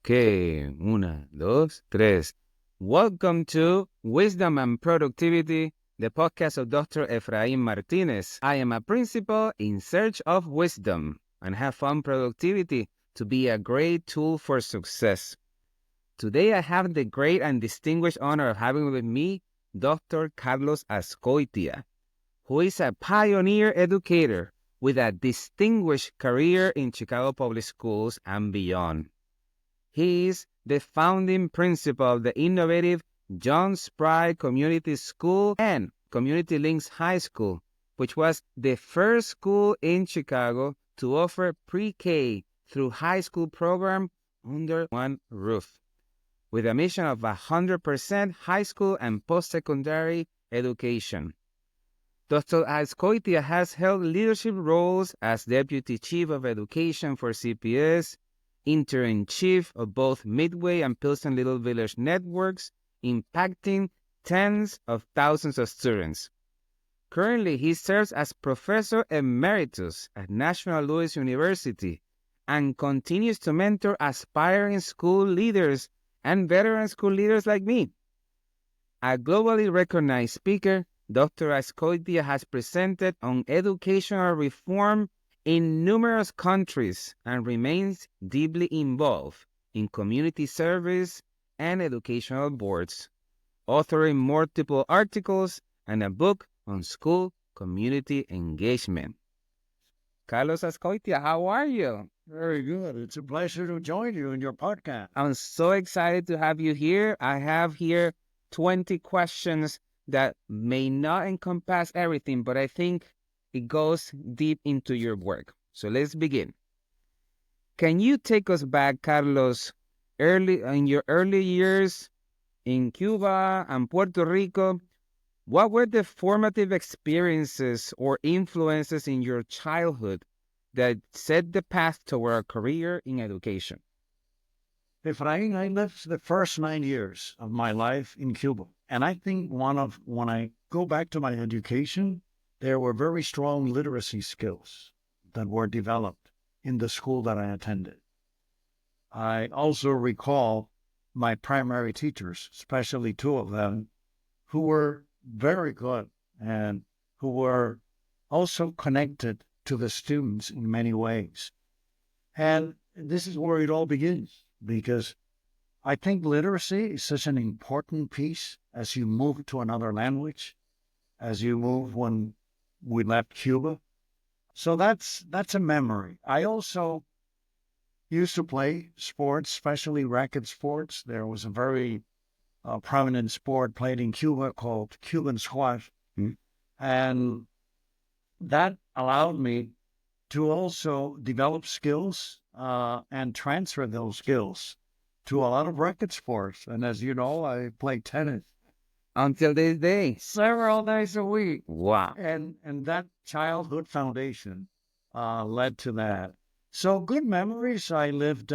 Okay, una, dos, tres. Welcome to Wisdom and Productivity, the podcast of Dr. Efraín Martinez. I am a principal in search of wisdom and have found productivity to be a great tool for success. Today I have the great and distinguished honor of having with me Dr. Carlos Azcoitia, who is a pioneer educator with a distinguished career in Chicago Public Schools and beyond. He is the founding principal of the innovative John Spry Community School and Community Links High School, which was the first school in Chicago to offer pre-K through high school program under one roof, with a mission of 100% high school and post-secondary education. Dr. Azcoitia has held leadership roles as Deputy Chief of Education for CPS, Intern-in-Chief of both Midway and Pilsen Little Village networks, impacting tens of thousands of students. Currently, he serves as Professor Emeritus at National Louis University and continues to mentor aspiring school leaders and veteran school leaders like me. A globally recognized speaker, Dr. Azcoitia has presented on educational reform in numerous countries and remains deeply involved in community service and educational boards, authoring multiple articles and a book on school community engagement. Carlos Azcoitia, how are you? Very good. It's a pleasure to join you in your podcast. I'm so excited to have you here. I have here 20 questions that may not encompass everything, but I think it goes deep into your work. So let's begin. Can you take us back, Carlos, in your early years in Cuba and Puerto Rico? What were the formative experiences or influences in your childhood that set the path toward a career in education? Efraín, I lived the first 9 years of my life in Cuba. And I think when I go back to my education, there were very strong literacy skills that were developed in the school that I attended. I also recall my primary teachers, especially two of them, who were very good and who were also connected to the students in many ways. And this is where it all begins, because I think literacy is such an important piece as you move to another language, as you move when we left Cuba. So that's a memory. I also used to play sports, especially racket sports. There was a very prominent sport played in Cuba called Cuban squash. And that allowed me to also develop skills and transfer those skills to a lot of racket sports. And as you know, I play tennis. Until this day. Several days a week. Wow. And that childhood foundation led to that. So good memories. I lived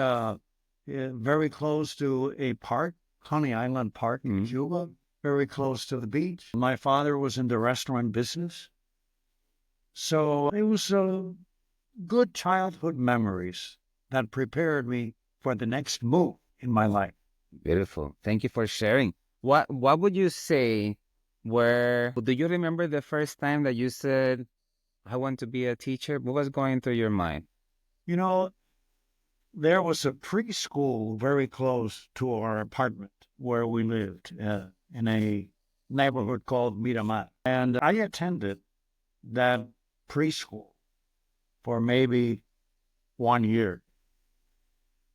very close to a park, Coney Island Park in Cuba, very close to the beach. My father was in the restaurant business. So it was good childhood memories that prepared me for the next move in my life. Beautiful. Thank you for sharing. What would you say do you remember the first time that you said, I want to be a teacher? What was going through your mind? You know, there was a preschool very close to our apartment where we lived in a neighborhood called Miramar. And I attended that preschool for maybe 1 year.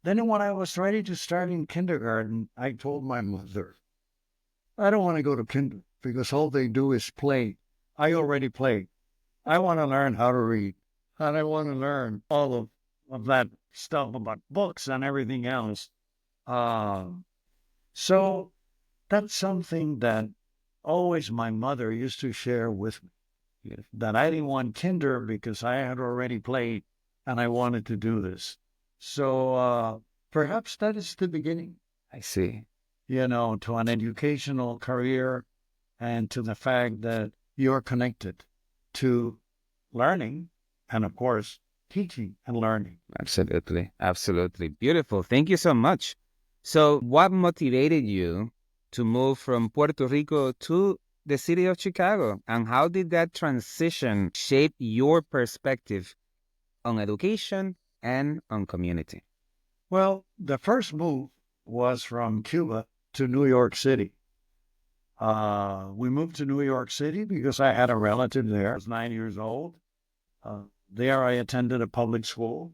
Then when I was ready to start in kindergarten, I told my mother, I don't want to go to kindergarten because all they do is play. I already play. I want to learn how to read. And I want to learn all of that stuff about books and everything else. So that's something that always my mother used to share with me. That I didn't want kinder because I had already played and I wanted to do this. So perhaps that is the beginning. I see. To an educational career and to the fact that you're connected to learning and, of course, teaching and learning. Absolutely. Absolutely. Beautiful. Thank you so much. So, what motivated you to move from Puerto Rico to the city of Chicago? And how did that transition shape your perspective on education and on community? Well, the first move was from Cuba to New York City. We moved to New York City because I had a relative there. I was 9 years old. There I attended a public school.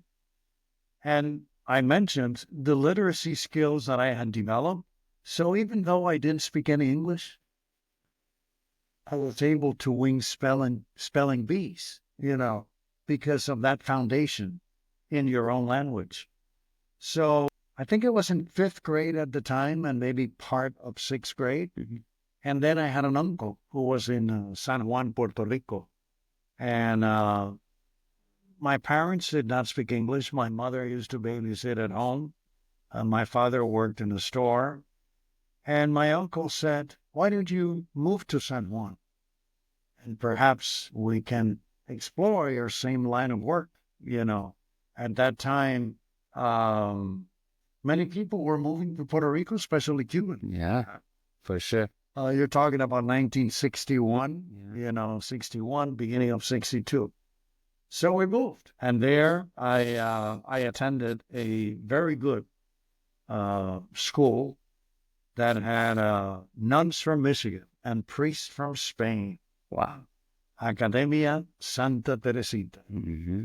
And I mentioned the literacy skills that I had developed. So even though I didn't speak any English, I was able to wing spelling bees, because of that foundation in your own language. So I think it was in fifth grade at the time and maybe part of sixth grade. And then I had an uncle who was in San Juan, Puerto Rico. And my parents did not speak English. My mother used to babysit at home. My father worked in a store. And my uncle said, "Why don't you move to San Juan? And perhaps we can explore your same line of work." At that time, many people were moving to Puerto Rico, especially Cuban. Yeah, for sure. You're talking about 1961, 61, beginning of 62. So we moved. And there I attended a very good school that had nuns from Michigan and priests from Spain. Wow. Academia Santa Teresita. Mm-hmm.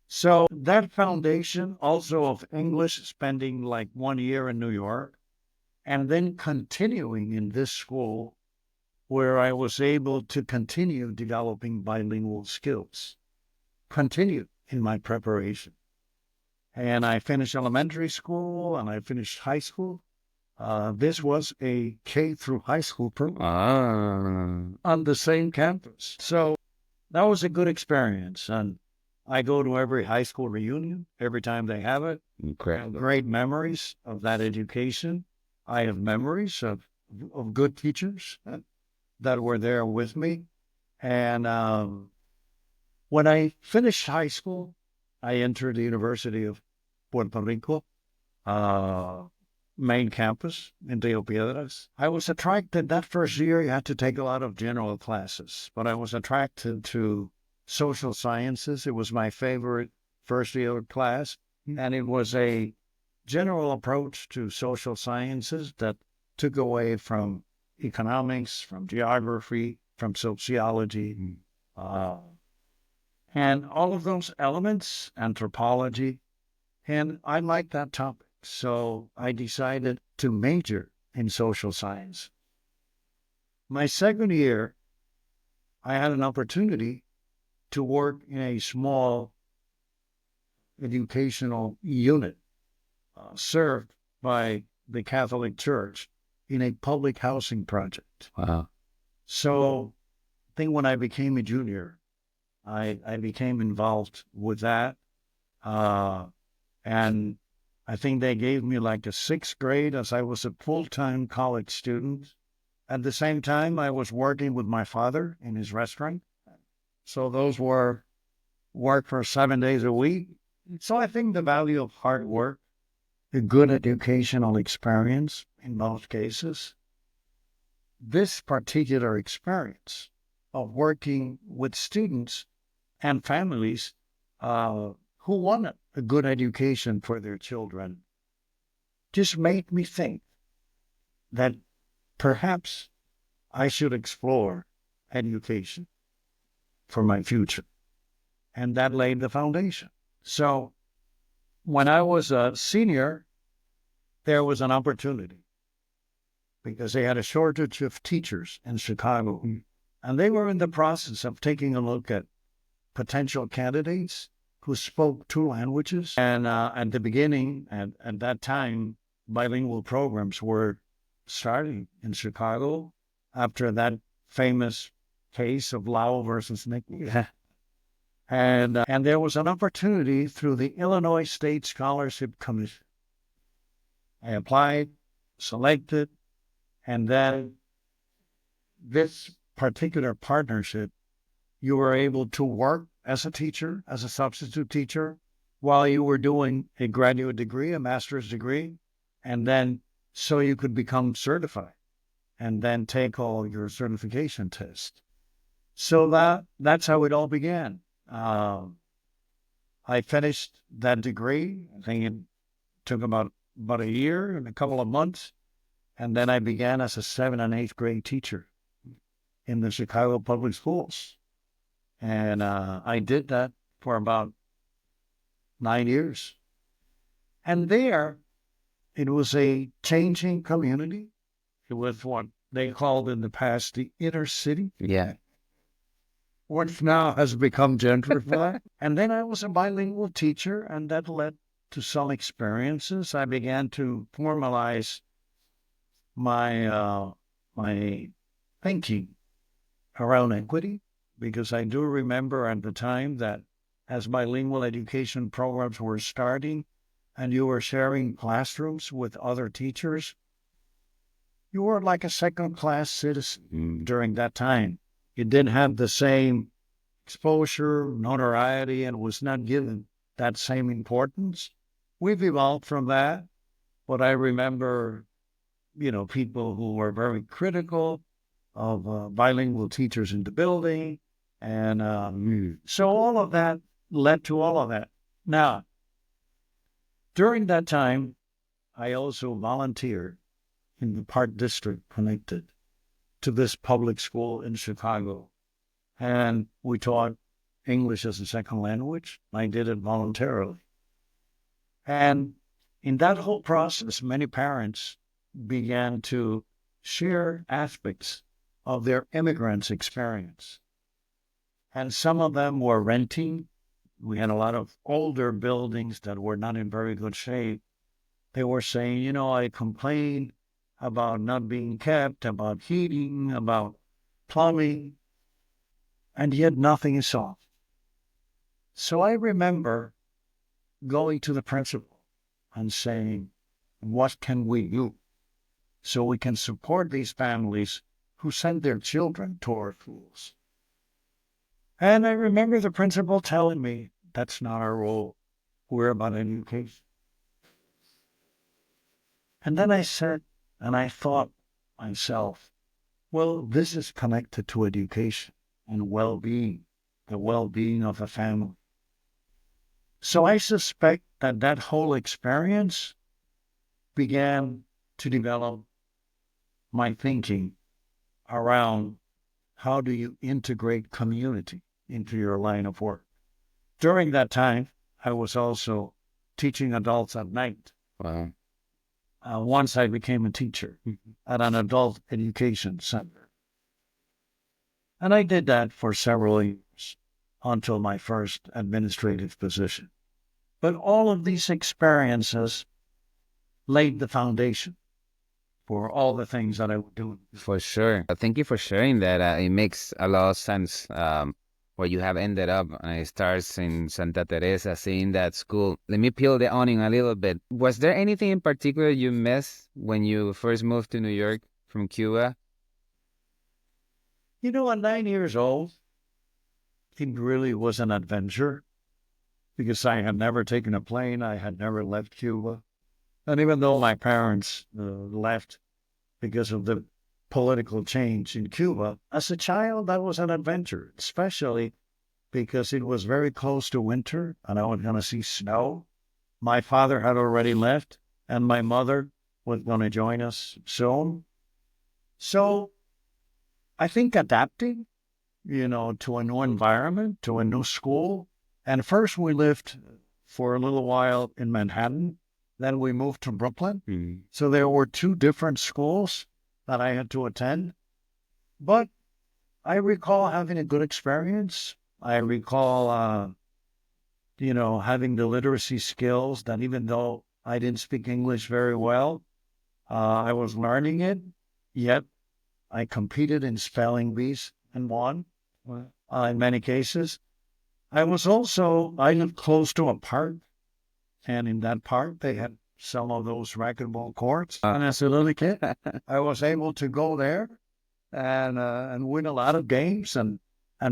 So that foundation also of English, spending like 1 year in New York, and then continuing in this school where I was able to continue developing bilingual skills, continue in my preparation. And I finished elementary school and I finished high school. This was a K through high school program on the same campus. So that was a good experience. And I go to every high school reunion every time they have it. Incredible. Great memories of that education. I have memories of good teachers that were there with me. And when I finished high school, I entered the University of Puerto Rico, main campus in Rio Piedras. I was attracted, that first year you had to take a lot of general classes, but I was attracted to social sciences. It was my favorite first year class, and it was a general approach to social sciences that took away from economics, from geography, from sociology, and all of those elements, anthropology, and I liked that topic. So I decided to major in social science. My second year, I had an opportunity to work in a small educational unit served by the Catholic Church in a public housing project. Wow. So I think when I became a junior, I became involved with that. And I think they gave me like a sixth grade as I was a full-time college student. At the same time, I was working with my father in his restaurant. So those were work for 7 days a week. So I think the value of hard work, a good educational experience in most cases, this particular experience of working with students and families who wanted a good education for their children just made me think that perhaps I should explore education for my future. And that laid the foundation. So when I was a senior, there was an opportunity because they had a shortage of teachers in Chicago. And they were in the process of taking a look at potential candidates who spoke two languages. And at the beginning, at that time, bilingual programs were starting in Chicago after that famous case of Lau versus Nicky. And there was an opportunity through the Illinois State Scholarship Commission. I applied, selected, and then this particular partnership, you were able to work as a teacher, as a substitute teacher, while you were doing a graduate degree, a master's degree, and then so you could become certified and then take all your certification tests. So that's how it all began. I finished that degree. I think it took about a year and a couple of months. And then I began as a 7th and 8th grade teacher in the Chicago public schools. And I did that for about 9 years. And there, it was a changing community. It was what they called in the past the inner city. Yeah. Which now has become gentrified. And then I was a bilingual teacher, and that led to some experiences. I began to formalize my thinking around equity, because I do remember at the time that as bilingual education programs were starting and you were sharing classrooms with other teachers, you were like a second-class citizen during that time. You didn't have the same exposure, notoriety, and was not given that same importance. We've evolved from that, but I remember, people who were very critical of bilingual teachers in the building. And so all of that led to all of that. Now, during that time, I also volunteered in the Park District connected to this public school in Chicago. And we taught English as a second language. I did it voluntarily. And in that whole process, many parents began to share aspects of their immigrants' experience. And some of them were renting. We had a lot of older buildings that were not in very good shape. They were saying, I complained about not being kept, about heating, about plumbing, and yet nothing is solved. So I remember going to the principal and saying, what can we do so we can support these families who send their children to our schools? And I remember the principal telling me, that's not our role. We're about education. And then I said, and I thought myself, well, this is connected to education and well-being, the well-being of a family. So I suspect that whole experience began to develop my thinking around how do you integrate community into your line of work. During that time, I was also teaching adults at night. Wow. Once I became a teacher at an adult education center. And I did that for several years until my first administrative position. But all of these experiences laid the foundation for all the things that I would do. For sure. Thank you for sharing that. It makes a lot of sense where you have ended up. It starts in Santa Teresa, seeing that school. Let me peel the onion a little bit. Was there anything in particular you missed when you first moved to New York from Cuba? At 9 years old, it really was an adventure because I had never taken a plane. I had never left Cuba. And even though my parents left because of the political change in Cuba, as a child, that was an adventure, especially because it was very close to winter and I was going to see snow. My father had already left and my mother was going to join us soon. So I think adapting, to a new environment, to a new school. And first we lived for a little while in Manhattan. Then we moved to Brooklyn. Mm-hmm. So there were 2 different schools that I had to attend. But I recall having a good experience. I recall, having the literacy skills that even though I didn't speak English very well, I was learning it. Yet I competed in spelling bees and won in many cases. I lived close to a park. And in that park, they had some of those racquetball courts. And as a little kid, I was able to go there and win a lot of games and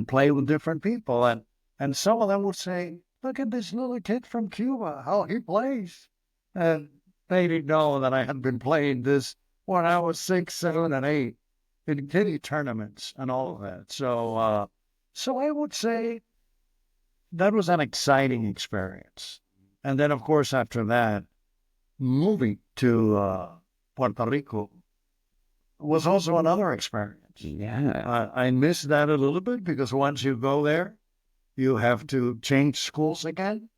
play with different people. And And some of them would say, look at this little kid from Cuba, how he plays. And they didn't know that I had been playing this when I was 6, 7, and 8 in kiddie tournaments and all of that. So I would say that was an exciting experience. And then, of course, after that, moving to Puerto Rico was also another experience. Yeah. I missed that a little bit because once you go there, you have to change schools again.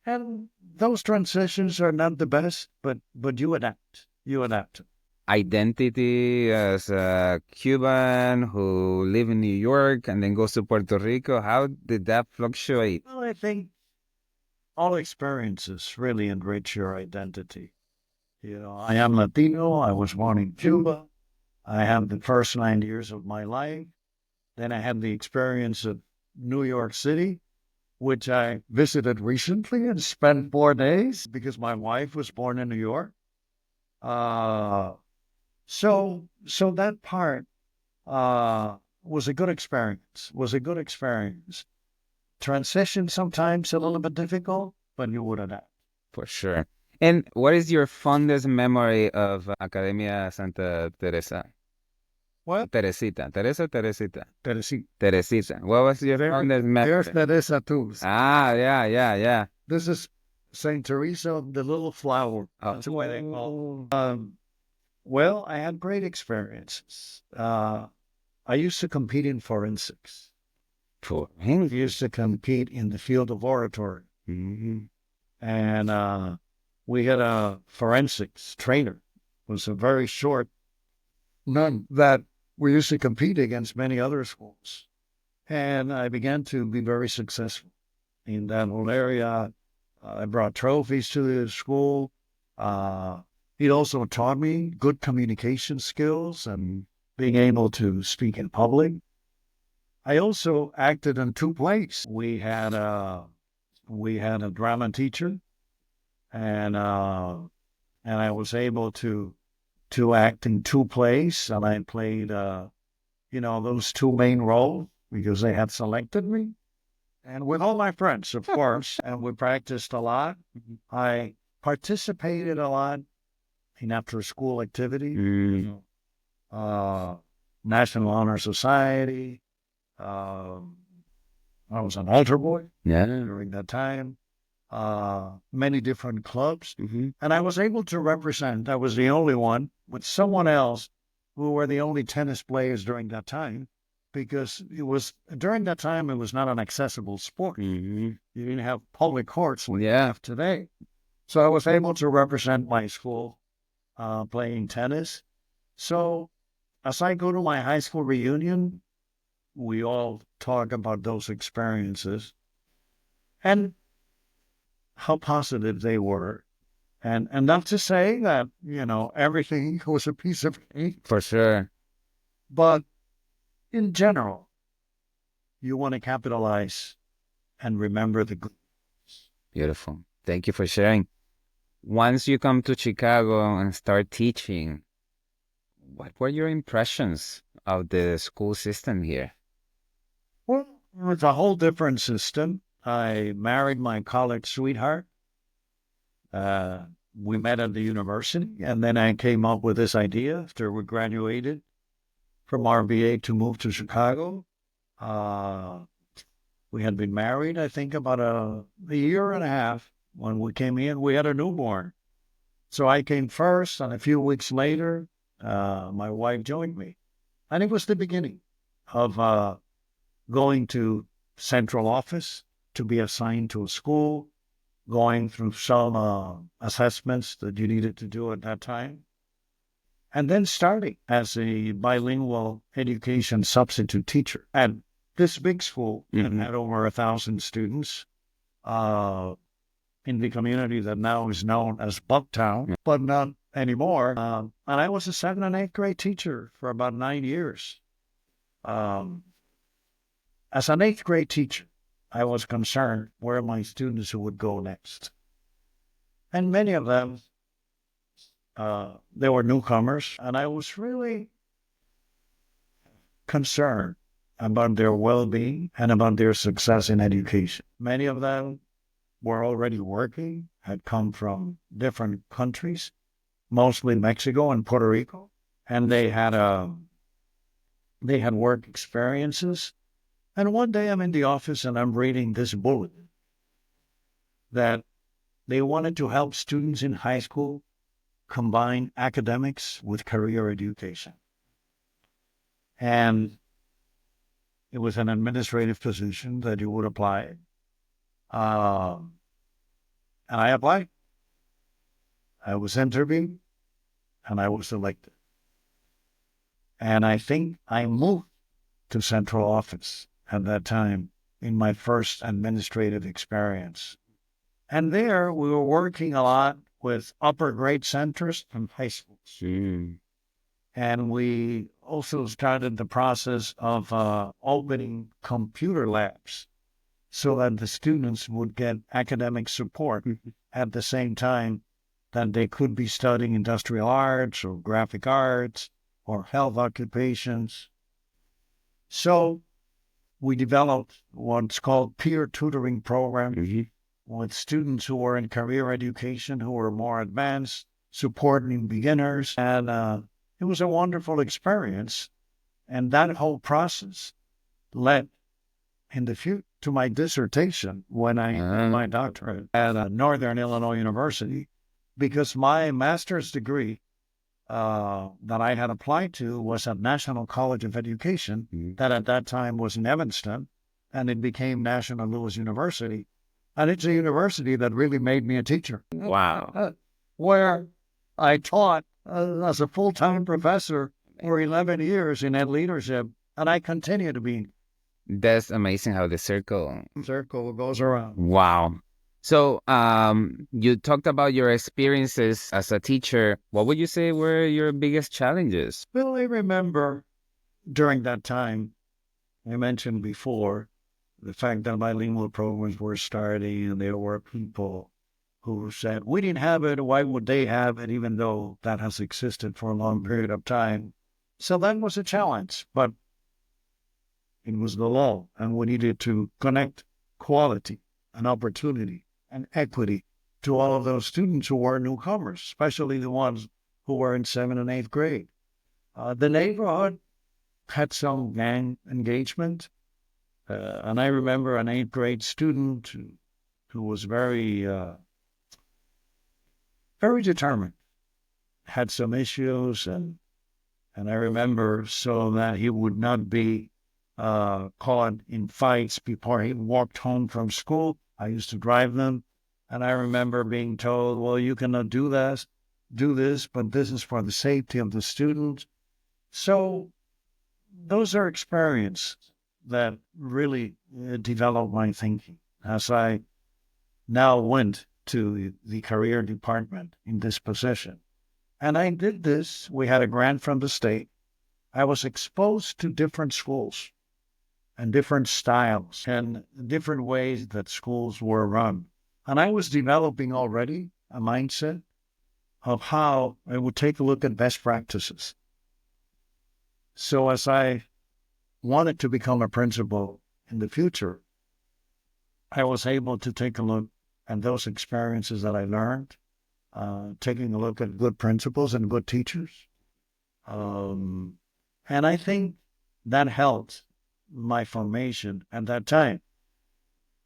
And those transitions are not the best, but you adapt. You adapt. Identity as a Cuban who live in New York and then goes to Puerto Rico. How did that fluctuate? Well, I think all experiences really enrich your identity. You know, I am Latino. I was born in Cuba. I had the first 9 years of my life. Then I had the experience of New York City, which I visited recently and spent 4 days because my wife was born in New York. So that part was a good experience. Was a good experience. Transition sometimes a little bit difficult, but you would adapt. For sure. And what is your fondest memory of Academia Santa Teresa? What? Teresita. Teresa, Teresita. Teresita. Teresita. What was your fondest There's memory? Teresa too. Ah, yeah. This is Saint Teresa, the little flower. Oh. That's why they call. Well, I had great experiences. I used to compete in forensics. For I used to compete in the field of oratory. mm-hmm. And we had a forensics trainer. It was a very short nun that we used to compete against many other schools. And I began to be very successful in that whole area. I brought trophies to the school. It also taught me good communication skills and being able to speak in public. I also acted in 2 plays. We had a drama teacher, and I was able to act in 2 plays, and I played those 2 main roles because they had selected me, and with all my friends, of course, and we practiced a lot. I participated a lot in after-school activities, National Honor Society. I was an altar boy during that time. Many different clubs. And I was able to represent, I was the only one with someone else who were the only tennis players during that time, because during that time, it was not an accessible sport. You didn't have public courts like you have today. So I was able to represent my school playing tennis. So as I go to my high school reunion, we all talk about those experiences and how positive they were. And not to say that, everything was a piece of cake. For sure. But in general, you want to capitalize and remember the good. Beautiful. Thank you for sharing. Once you come to Chicago and start teaching, what were your impressions of the school system here? Well, it's a whole different system. I married my college sweetheart. We met at the university, and then I came up with this idea after we graduated from RBA to move to Chicago. We had been married, I think, about a year and a half. When we came in, we had a newborn. So I came first, and a few weeks later, my wife joined me. And it was the beginning of going to central office to be assigned to a school, going through some assessments that you needed to do at that time, and then starting as a bilingual education substitute teacher at this big school that had over 1,000 students in the community that now is known as Bucktown, but not anymore. And I was a 7th and 8th grade teacher for about 9 years. As an 8th grade teacher, I was concerned where my students would go next. And many of them, they were newcomers, and I was really concerned about their well-being and about their success in education. Many of them were already working, had come from different countries, mostly Mexico and Puerto Rico, and they had work experiences. And one day I'm in the office and I'm reading this bulletin that they wanted to help students in high school combine academics with career education. And it was an administrative position that you would apply. And I applied. I was interviewed and I was selected. And I think I moved to central office at that time in my first administrative experience. And there we were working a lot with upper grade centers and high schools. And we also started the process of opening computer labs so that the students would get academic support at the same time that they could be studying industrial arts or graphic arts or health occupations. So we developed what's called peer tutoring program with students who were in career education, who were more advanced, supporting beginners. And it was a wonderful experience. And that whole process led in the future to my dissertation when I did my doctorate at Northern Illinois University, because my master's degree that I had applied to was at National College of Education, that at that time was in Evanston, and it became National Louis University. And it's a university that really made me a teacher. Wow. Where I taught as a full-time professor for 11 years in ed leadership, and I continue to be. That's amazing how the circle Goes around. Wow. So, you talked about your experiences as a teacher. What would you say were your biggest challenges? Well, I remember during that time, I mentioned before, the fact that bilingual programs were starting, and there were people who said, we didn't have it, why would they have it, even though that has existed for a long period of time. So that was a challenge, but it was the law, and we needed to connect quality and opportunity and equity to all of those students who were newcomers, especially the ones who were in 7th and 8th grade. The neighborhood had some gang engagement, and I remember an 8th grade student who was very determined, had some issues, and I remember so that he would not be caught in fights before he walked home from school. I used to drive them, and I remember being told, well, you cannot do this, but this is for the safety of the student. So those are experiences that really developed my thinking as I now went to the career department in this position. And I did this. We had a grant from the state. I was exposed to different schools and different styles and different ways that schools were run. And I was developing already a mindset of how I would take a look at best practices. So as I wanted to become a principal in the future, I was able to take a look at those experiences that I learned, taking a look at good principals and good teachers. And I think that helped my formation at that time.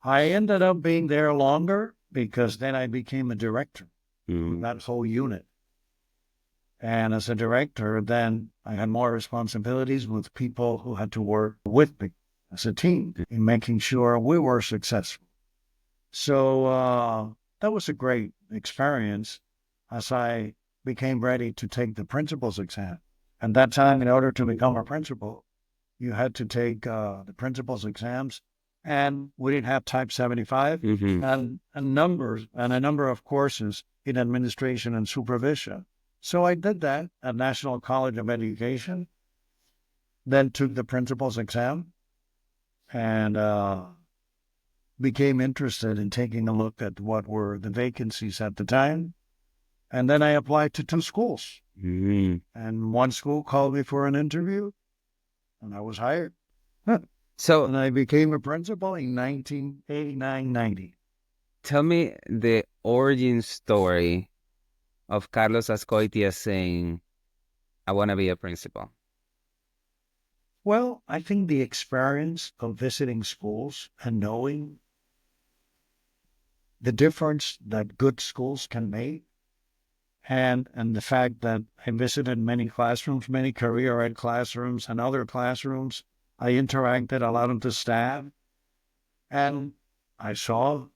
I ended up being there longer because then I became a director of that whole unit. And as a director, then I had more responsibilities with people who had to work with me as a team in making sure we were successful. So that was a great experience as I became ready to take the principal's exam. At that time, in order to become a principal, you had to take the principal's exams, and we didn't have Type 75 and a number of courses in administration and supervision. So I did that at National College of Education, then took the principal's exam, and became interested in taking a look at what were the vacancies at the time. And then I applied to 2 schools. And one school called me for an interview, and I was hired. So And I became a principal in 1989-90. tell me the origin story of Carlos Azcoitia saying, I want to be a principal. Well, I think the experience of visiting schools and knowing the difference that good schools can make, and the fact that I visited many classrooms, many career ed classrooms and other classrooms. I interacted a lot with the staff, and I saw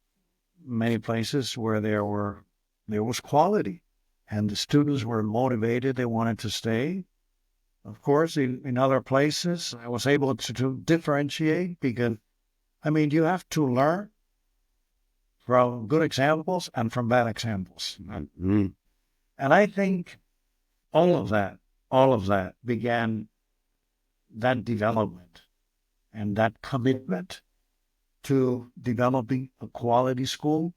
many places where there was quality, and the students were motivated. They wanted to stay. Of course, in other places, I was able to differentiate because, I mean, you have to learn from good examples and from bad examples. Mm-hmm. And I think all of that began that development and that commitment to developing a quality school,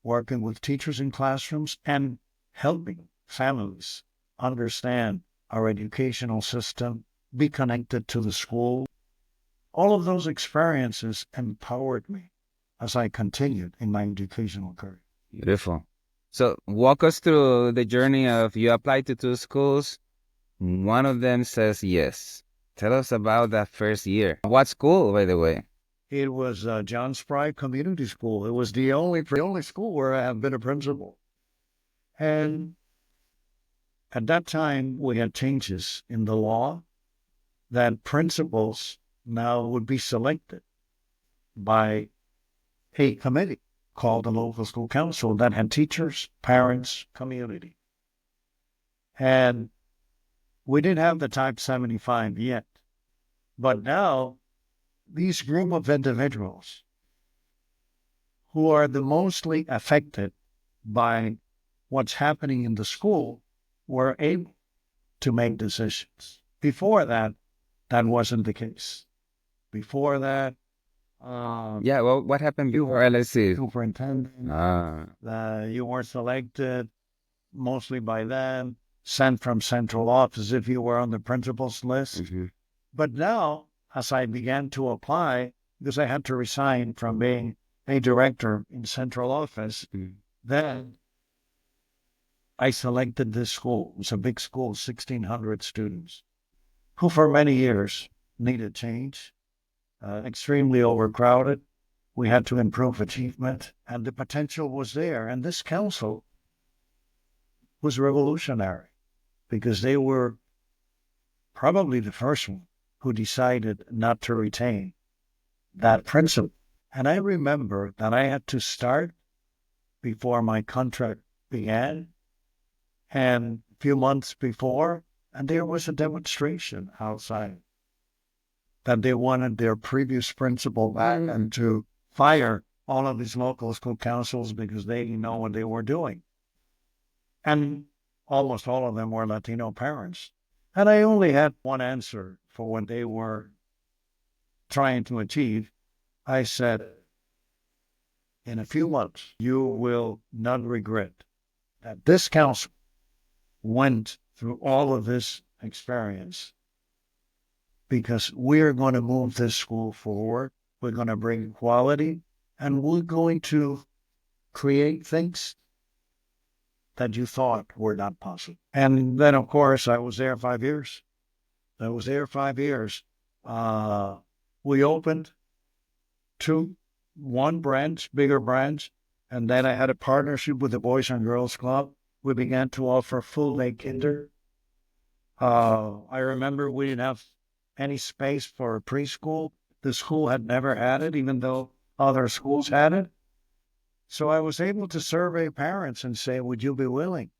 working with teachers in classrooms, and helping families understand our educational system, be connected to the school. All of those experiences empowered me as I continued in my educational career. Beautiful. So walk us through the journey of you applied to 2 schools. One of them says yes. Tell us about that first year. What school, by the way? It was John Spry Community School. It was the only school where I have been a principal. And at that time, we had changes in the law that principals now would be selected by a committee called the local school council that had teachers, parents, community. And we didn't have the Type 75 yet. But now, these group of individuals who are the mostly affected by what's happening in the school were able to make decisions. Before that, that wasn't the case. Before that, Yeah, well, what happened before LSC? superintendent, Ah, you were selected mostly by them, sent from central office if you were on the principal's list. mhm. But now, as I began to apply, because I had to resign from being a director in central office, then I selected this school. It was a big school, 1,600 students, who for many years needed change, extremely overcrowded. We had to improve achievement, and the potential was there. And this council was revolutionary because they were probably the first one who decided not to retain that principle. And I remember that I had to start before my contract began, and a few months before, and there was a demonstration outside that they wanted their previous principal back and to fire all of these local school councils because they didn't know what they were doing. And almost all of them were Latino parents. And I only had one answer for what they were trying to achieve. I said, in a few months, you will not regret that this council went through all of this experience because we're going to move this school forward. We're going to bring quality, and we're going to create things that you thought were not possible. And then, of course, I was there 5 years. We opened one branch, bigger branch, and then I had a partnership with the Boys and Girls Club. We began to offer full-day kinder. I remember we didn't have any space for a preschool. The school had never had it, even though other schools had it. So I was able to survey parents and say, would you be willing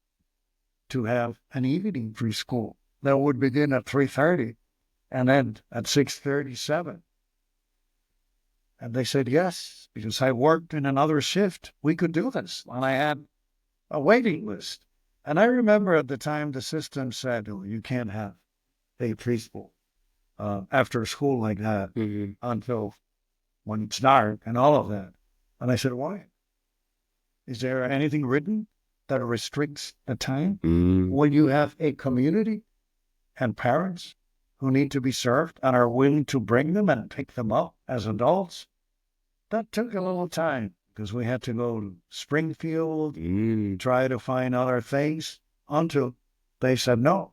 to have an evening preschool that would begin at 3:30 and end at 6:37? And they said yes, because I worked in another shift. We could do this. And I had a waiting list. And I remember at the time the system said, oh, you can't have a preschool after school like that until when it's dark and all of that. And I said, why? Is there anything written that restricts the time? When you have a community and parents who need to be served and are willing to bring them and pick them up as adults. That took a little time because we had to go to Springfield, try to find other things until they said, no,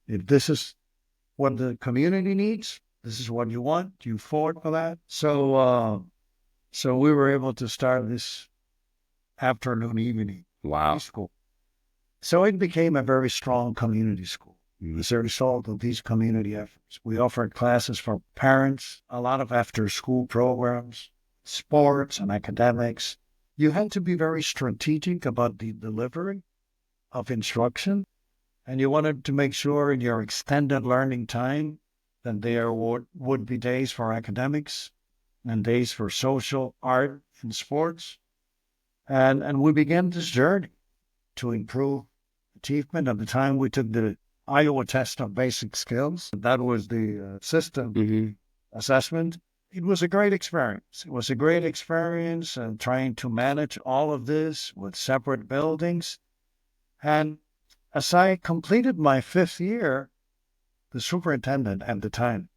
if this is what the community needs, this is what you want, you fought for that. So we were able to start this afternoon, evening school. So it became a very strong community school as a result of these community efforts. We offered classes for parents, a lot of after-school programs, sports and academics. You had to be very strategic about the delivery of instruction, and you wanted to make sure in your extended learning time that there would be days for academics and days for social, art, and sports. And we began this journey to improve achievement. At the time, we took the Iowa test of basic skills. That was the system assessment. It was a great experience. It was a great experience and trying to manage all of this with separate buildings. And as I completed my 5th year, the superintendent at the time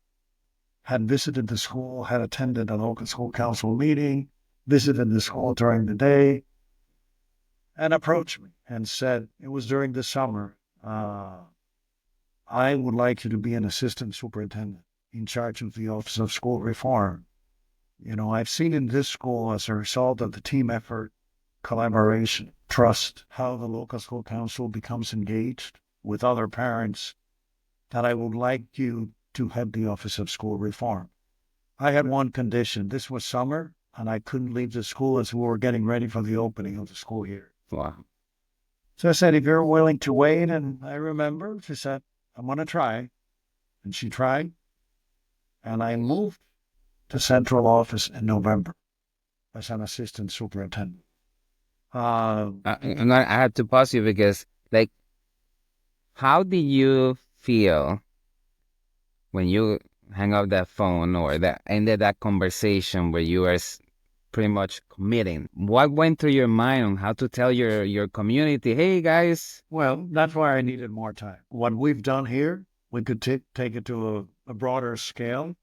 had visited the school, had attended a local school council meeting, visited the school during the day, and approached me and said, it was during the summer, I would like you to be an assistant superintendent in charge of the Office of School Reform. You know, I've seen in this school, as a result of the team effort, collaboration, trust, how the local school council becomes engaged with other parents, that I would like you to head the Office of School Reform. I had one condition. This was summer, and I couldn't leave the school as we were getting ready for the opening of the school year. Wow. So I said, if you're willing to wait, and I remember she said, I'm going to try. And she tried. And I moved to central office in November as an assistant superintendent. And I have to pause you because, like, how did you feel when you hang up that phone or that ended that conversation where you were pretty much committing? What went through your mind on how to tell your community, hey, guys? Well, that's why I needed more time. What we've done here, we could take it to a broader scale.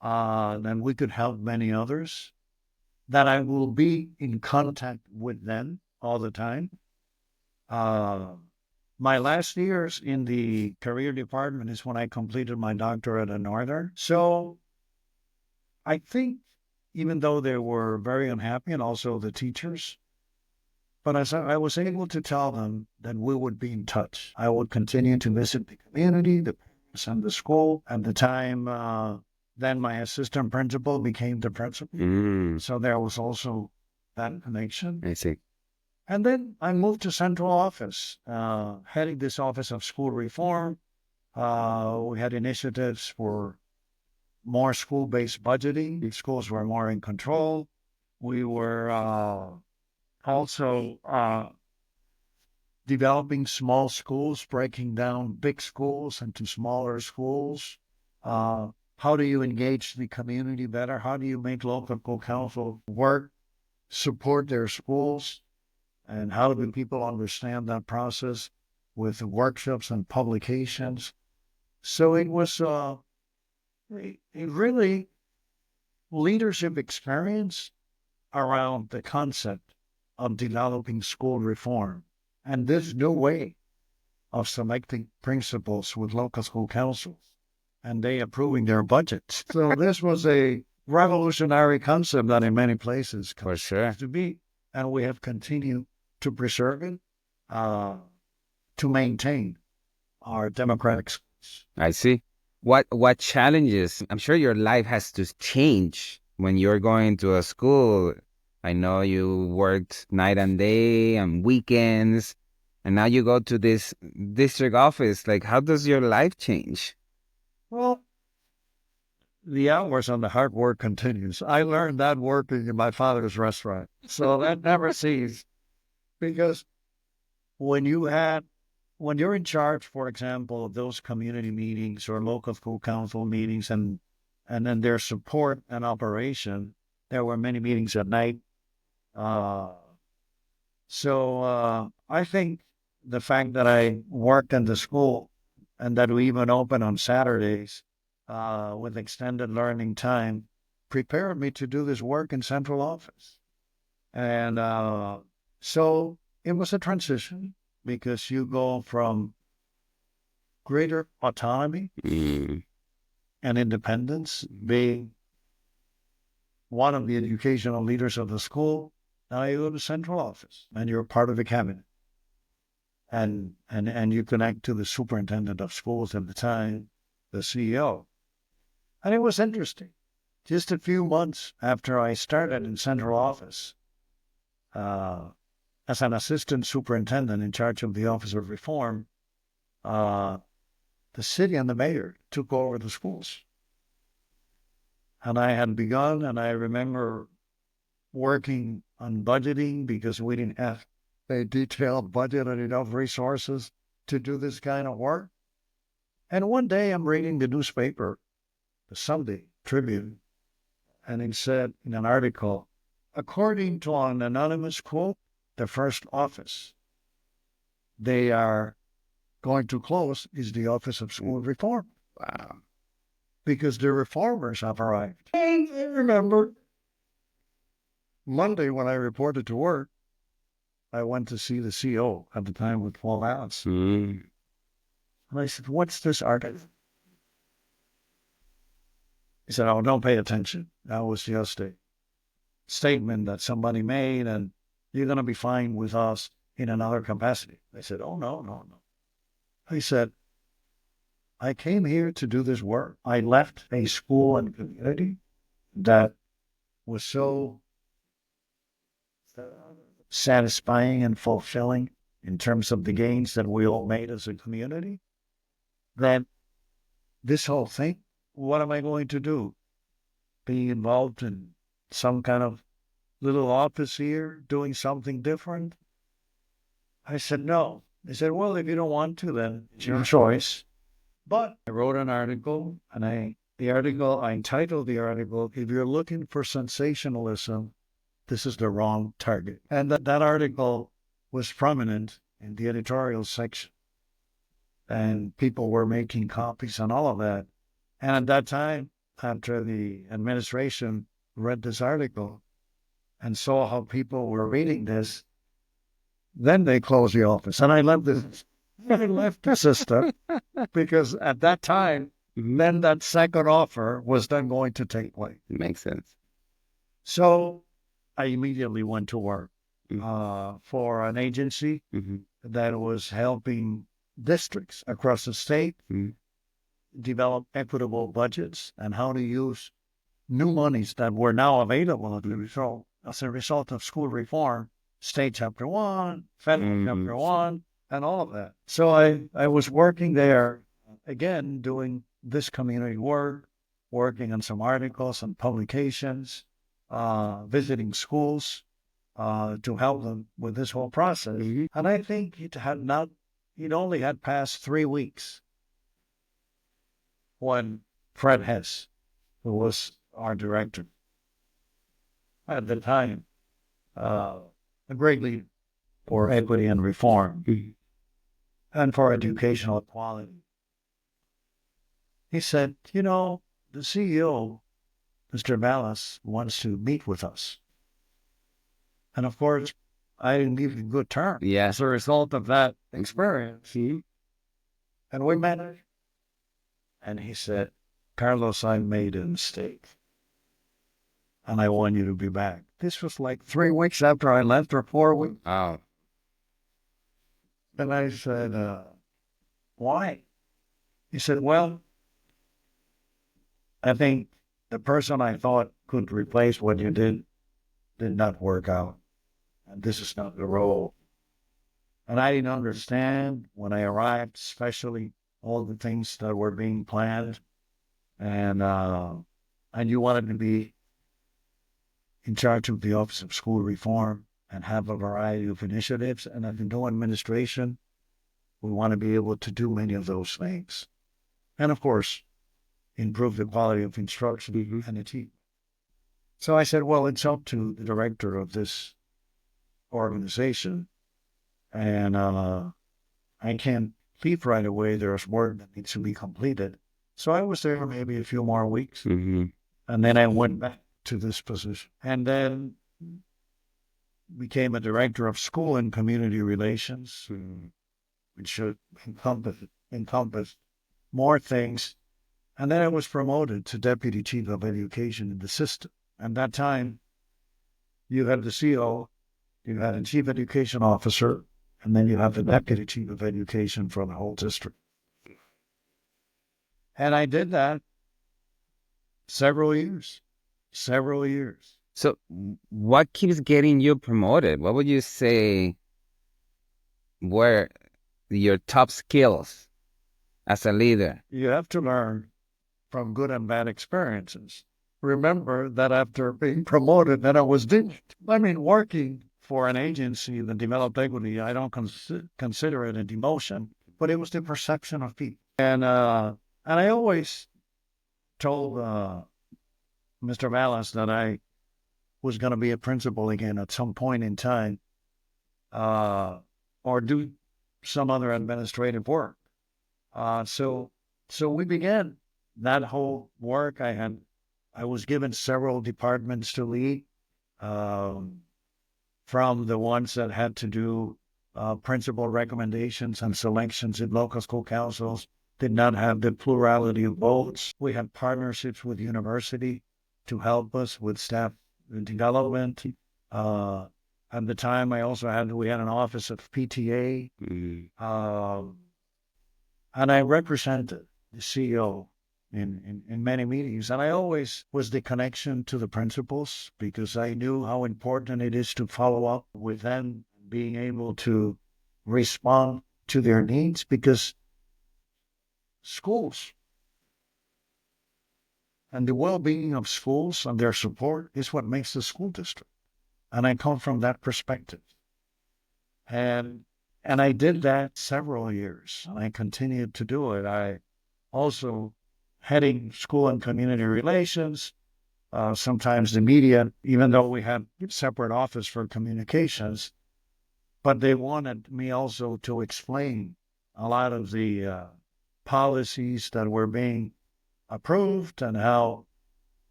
Then we could help many others. That I will be in contact with them all the time. My last years in the career department is when I completed my doctorate at Northern. So I think even though they were very unhappy, and also the teachers, but as I was able to tell them that we would be in touch. I would continue to visit the community, the parents, and the school. At the time, then my assistant principal became the principal. So there was also that connection. I see. And then I moved to central office, heading this Office of School Reform. We had initiatives for more school-based budgeting. The schools were more in control. We were also developing small schools, breaking down big schools into smaller schools. How do you engage the community better? How do you make local council work, support their schools? And how do people understand that process with workshops and publications? So it was a really leadership experience around the concept of developing school reform. And there's no way of selecting principals with local school councils and they approving their budgets. So this was a revolutionary concept that in many places For sure. to be. And we have continued to preserve it, to maintain our democratic schools. I see. What challenges? I'm sure your life has to change when you're going to a school. I know you worked night and day and weekends, and now you go to this district office. Like, how does your life change? Well, the hours on the hard work continues. I learned that working in my father's restaurant. So that never ceased. Because when you're in charge, for example, of those community meetings or local school council meetings and then their support and operation, there were many meetings at night. So I think the fact that I worked in the school and that we even open on Saturdays with extended learning time, prepared me to do this work in central office. And so it was a transition because you go from greater autonomy and independence, being one of the educational leaders of the school. Now you go to central office and you're part of the cabinet. And you connect to the superintendent of schools at the time, the CEO. And it was interesting. Just a few months after I started in central office, as an assistant superintendent in charge of the Office of Reform, the city and the mayor took over the schools. And I had begun, and I remember working on budgeting because we didn't have a detailed budget and enough resources to do this kind of work. And one day I'm reading the newspaper, the Sunday Tribune, and it said in an article, according to an anonymous quote, the first office they are going to close is the Office of School Reform. Wow. Because the reformers have arrived. And I remember Monday when I reported to work, I went to see the CEO at the time with Paul Allis. And I said, what's this article? He said, oh, don't pay attention. That was just a statement that somebody made, and you're going to be fine with us in another capacity. I said, oh, no. He said, I came here to do this work. I left a school and community that was so satisfying and fulfilling in terms of the gains that we all made as a community, that this whole thing, what am I going to do? Be involved in some kind of little office here, doing something different? I said, no. They said, well, if you don't want to, then it's your choice. But I wrote an article, and I entitled the article, If You're Looking for Sensationalism, This is the Wrong Target. And that article was prominent in the editorial section. And people were making copies and all of that. And at that time, after the administration read this article and saw how people were reading this, then they closed the office. And I left the system because at that time, then that second offer was then going to take place. It makes sense. So I immediately went to work for an agency that was helping districts across the state develop equitable budgets and how to use new monies that were now available as a result of school reform, state chapter 1, federal chapter 1, and all of that. So I was working there, again, doing this community work, working on some articles and publications, visiting schools to help them with this whole process. And I think it only had passed 3 weeks when Fred Hess, who was our director at the time, a great leader for equity and reform and for educational equality, he said, the CEO, Mr. Ballas, wants to meet with us. And of course, I didn't leave in good terms as a result of that experience. And we met. And he said, Carlos, I made a mistake. And I want you to be back. This was like 3 weeks after I left, or 4 weeks. Wow. And I said, why? He said, well, I think the person I thought could replace what you did not work out. And this is not the role. And I didn't understand when I arrived, especially all the things that were being planned. And you wanted to be in charge of the Office of School Reform and have a variety of initiatives. And as a new administration, we want to be able to do many of those things. And of course, improve the quality of instruction and achievement. So I said, well, it's up to the director of this organization. And I can't leave right away. There's work that needs to be completed. So I was there maybe a few more weeks. Mm-hmm. And then I went back to this position. And then became a director of school and community relations, which should encompass more things. And then I was promoted to deputy chief of education in the system. At that time, you had the CO, you had a chief education officer, and then you have the deputy chief of education for the whole district. And I did that several years. So what keeps getting you promoted? What would you say were your top skills as a leader? You have to learn from good and bad experiences. Remember that after being promoted, that I was working for an agency that developed equity. I don't consider it a demotion, but it was the perception of people. And I always told Mr. Vallis that I was going to be a principal again at some point in time, or do some other administrative work. So we began that whole work. I was given several departments to lead, from the ones that had to do principal recommendations and selections in local school councils, did not have the plurality of votes. We had partnerships with university to help us with staff development. At the time, we had an office of PTA, and I represented the CEO in many meetings. And I always was the connection to the principals because I knew how important it is to follow up with them, being able to respond to their needs, because schools and the well-being of schools and their support is what makes the school district. And I come from that perspective. And I did that several years, and I continued to do it. I also heading school and community relations, sometimes the media, even though we had a separate office for communications, but they wanted me also to explain a lot of the policies that were being approved and how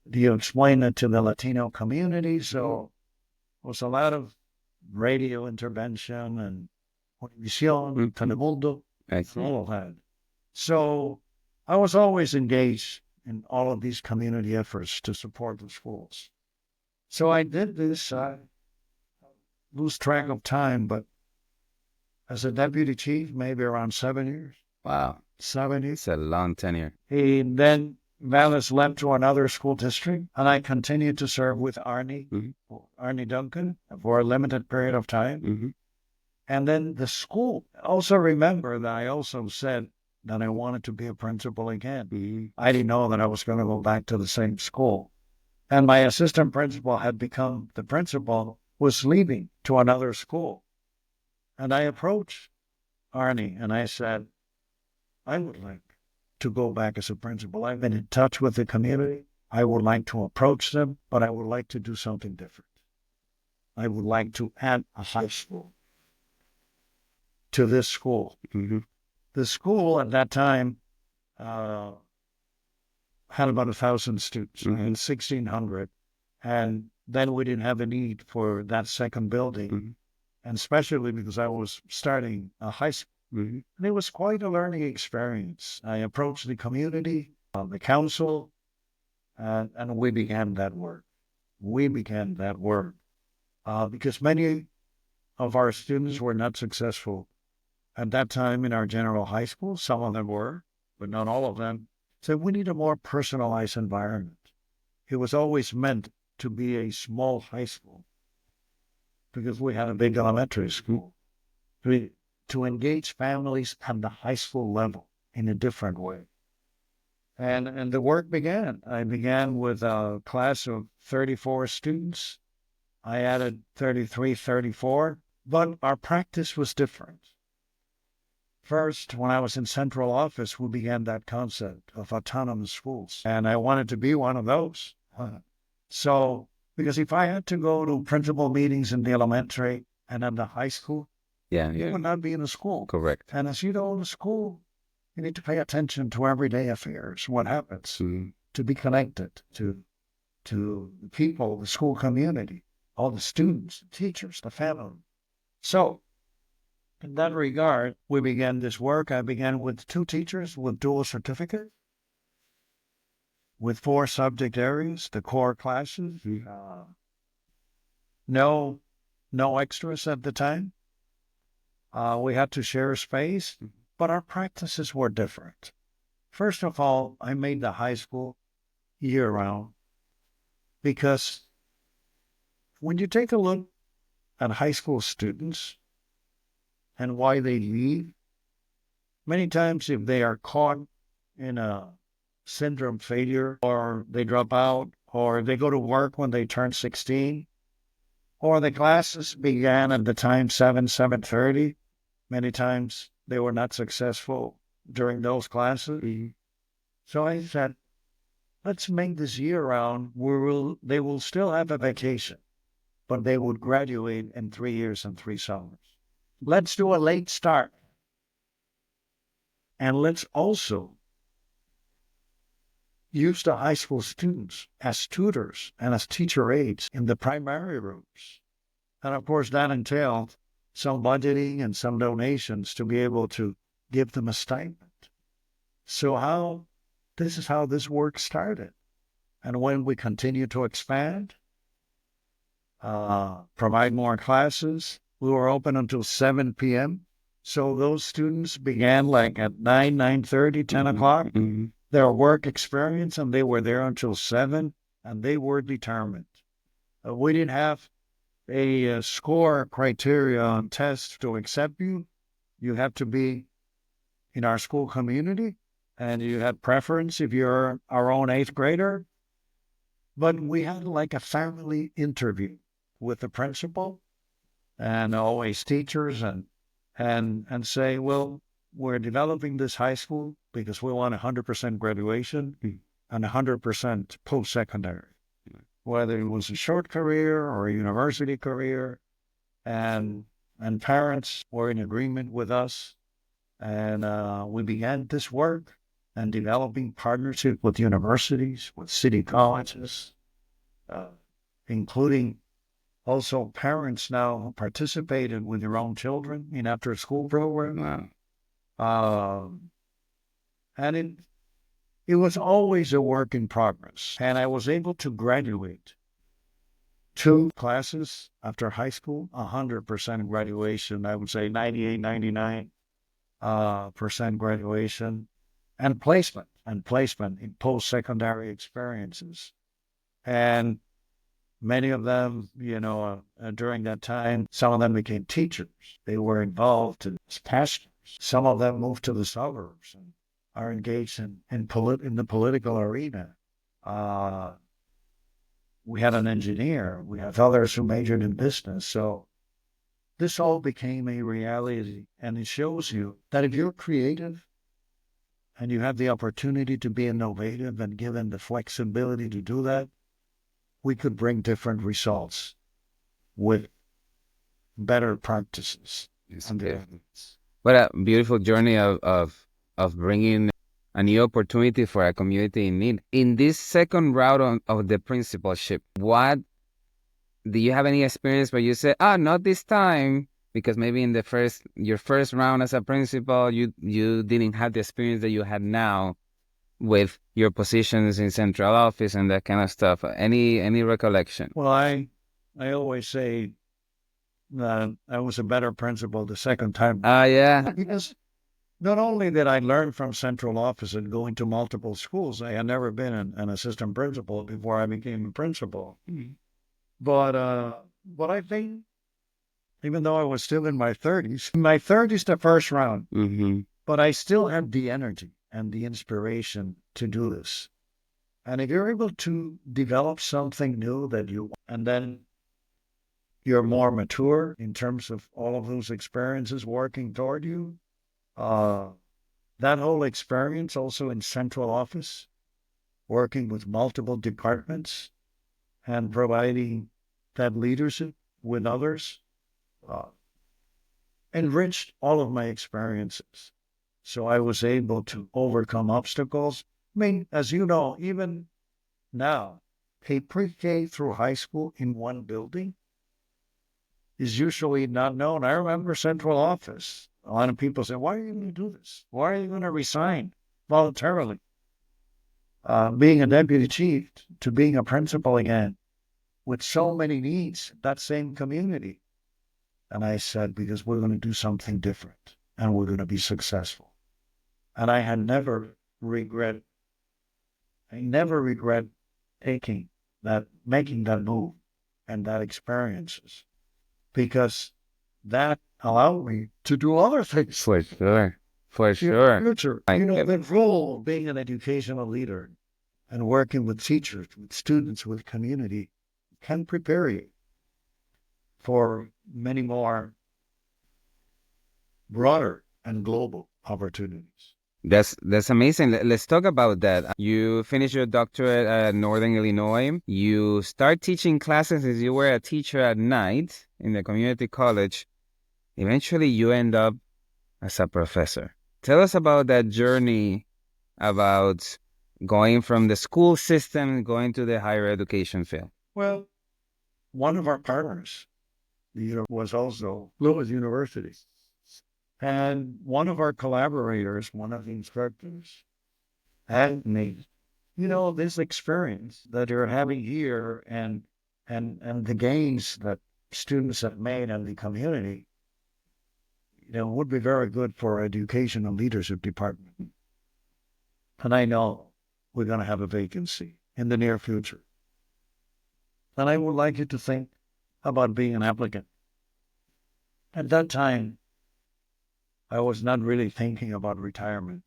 do you explain it to the Latino community. So it was a lot of radio intervention and Univision, Telemundo, all of that. So I was always engaged in all of these community efforts to support the schools. So I did this, I lose track of time, but as a deputy chief, maybe around 7 years. Wow. 7 years. It's a long tenure. Then Vallis left to another school district, and I continued to serve with Arnie Duncan, for a limited period of time. And then the school, also remember that I also said that I wanted to be a principal again. I didn't know that I was going to go back to the same school. And my assistant principal had become the principal, was leaving to another school. And I approached Arnie and I said, I would like to go back as a principal. I've been in touch with the community. I would like to approach them, but I would like to do something different. I would like to add a high school to this school. The school at that time had about 1,000 students, and 1,600. And then we didn't have a need for that second building, and especially because I was starting a high school. And it was quite a learning experience. I approached the community, the council, and we began that work. Because many of our students were not successful at that time in our general high school. Some of them were, but not all of them. So we need a more personalized environment. It was always meant to be a small high school because we had a big elementary school. To engage families at the high school level in a different way. And the work began. I began with a class of 34 students. I added 33, 34, but our practice was different. First, when I was in central office, we began that concept of autonomous schools, and I wanted to be one of those. So, because if I had to go to principal meetings in the elementary and in the high school, Yeah, you yeah. would not be in the school. Correct. And as you know, in the school, you need to pay attention to everyday affairs, what happens, to be connected to the people, the school community, all the students, the teachers, the family. So, in that regard, we began this work. I began with 2 teachers with dual certificate, with 4 subject areas, the core classes. No, no extras at the time. We had to share space, but our practices were different. First of all, I made the high school year-round because when you take a look at high school students and why they leave, many times if they are caught in a syndrome failure, or they drop out, or they go to work when they turn 16, or the classes began at the time 7:30, many times they were not successful during those classes. So I said, let's make this year-round where they will still have a vacation, but they would graduate in 3 years and 3 summers. Let's do a late start. And let's also use the high school students as tutors and as teacher aides in the primary rooms. And of course, that entailed some budgeting and some donations to be able to give them a stipend. So this is how this work started. And when we continue to expand, provide more classes, we were open until 7 p.m. So those students began like at 9, 9:30, 10 o'clock, their work experience, and they were there until 7, and they were determined. We didn't have a score criteria on tests to accept you. You have to be in our school community, and you have preference if you're our own 8th grader. But we had like a family interview with the principal and always teachers and say, well, we're developing this high school because we want 100% graduation and 100% post-secondary, whether it was a short career or a university career. And parents were in agreement with us. And we began this work and developing partnership with universities, with city colleges, including also parents now who participated with their own children in after-school program. And it was always a work in progress. And I was able to graduate 2 classes after high school, 100% graduation. I would say 98, 99% graduation, and placement in post-secondary experiences. And many of them, during that time, some of them became teachers. They were involved as pastors. Some of them moved to the suburbs and are engaged in the political arena. We had an engineer. We had others who majored in business. So this all became a reality, and it shows you that if you're creative and you have the opportunity to be innovative and given the flexibility to do that, we could bring different results with better practices. What a beautiful journey of bringing a new opportunity for a community in need. In this second round of the principalship, what do you have any experience where you say, not this time? Because maybe in your first round as a principal, you didn't have the experience that you have now with your positions in central office and that kind of stuff. Any recollection? Well, I always say that I was a better principal the second time. Yeah. Because not only did I learn from central office and go into multiple schools, I had never been an assistant principal before I became a principal. But I think, even though I was still in my 30s, the first round, but I still had the energy and the inspiration to do this. And if you're able to develop something new and then you're more mature in terms of all of those experiences working toward you, that whole experience also in central office, working with multiple departments and providing that leadership with others, enriched all of my experiences. So I was able to overcome obstacles. I mean, as you know, even now, a pre-K through high school in one building is usually not known. I remember central office. A lot of people say, why are you going to do this? Why are you going to resign voluntarily? Being a deputy chief to being a principal again with so many needs, that same community. And I said, because we're going to do something different and we're going to be successful. And I never regret making that move and that experiences, because that allowed me to do other things. For sure. For In the sure. future, the role of being an educational leader and working with teachers, with students, with community can prepare you for many more broader and global opportunities. That's amazing. Let's talk about that. You finish your doctorate at Northern Illinois. You start teaching classes as you were a teacher at night in the community college. Eventually, you end up as a professor. Tell us about that journey, about going from the school system, going to the higher education field. Well, one of our partners was also Lewis University. And one of our collaborators, one of the instructors, had me, this experience that you're having here and the gains that students have made in the community, would be very good for our education and leadership department. And I know we're going to have a vacancy in the near future. And I would like you to think about being an applicant. At that time, I was not really thinking about retirement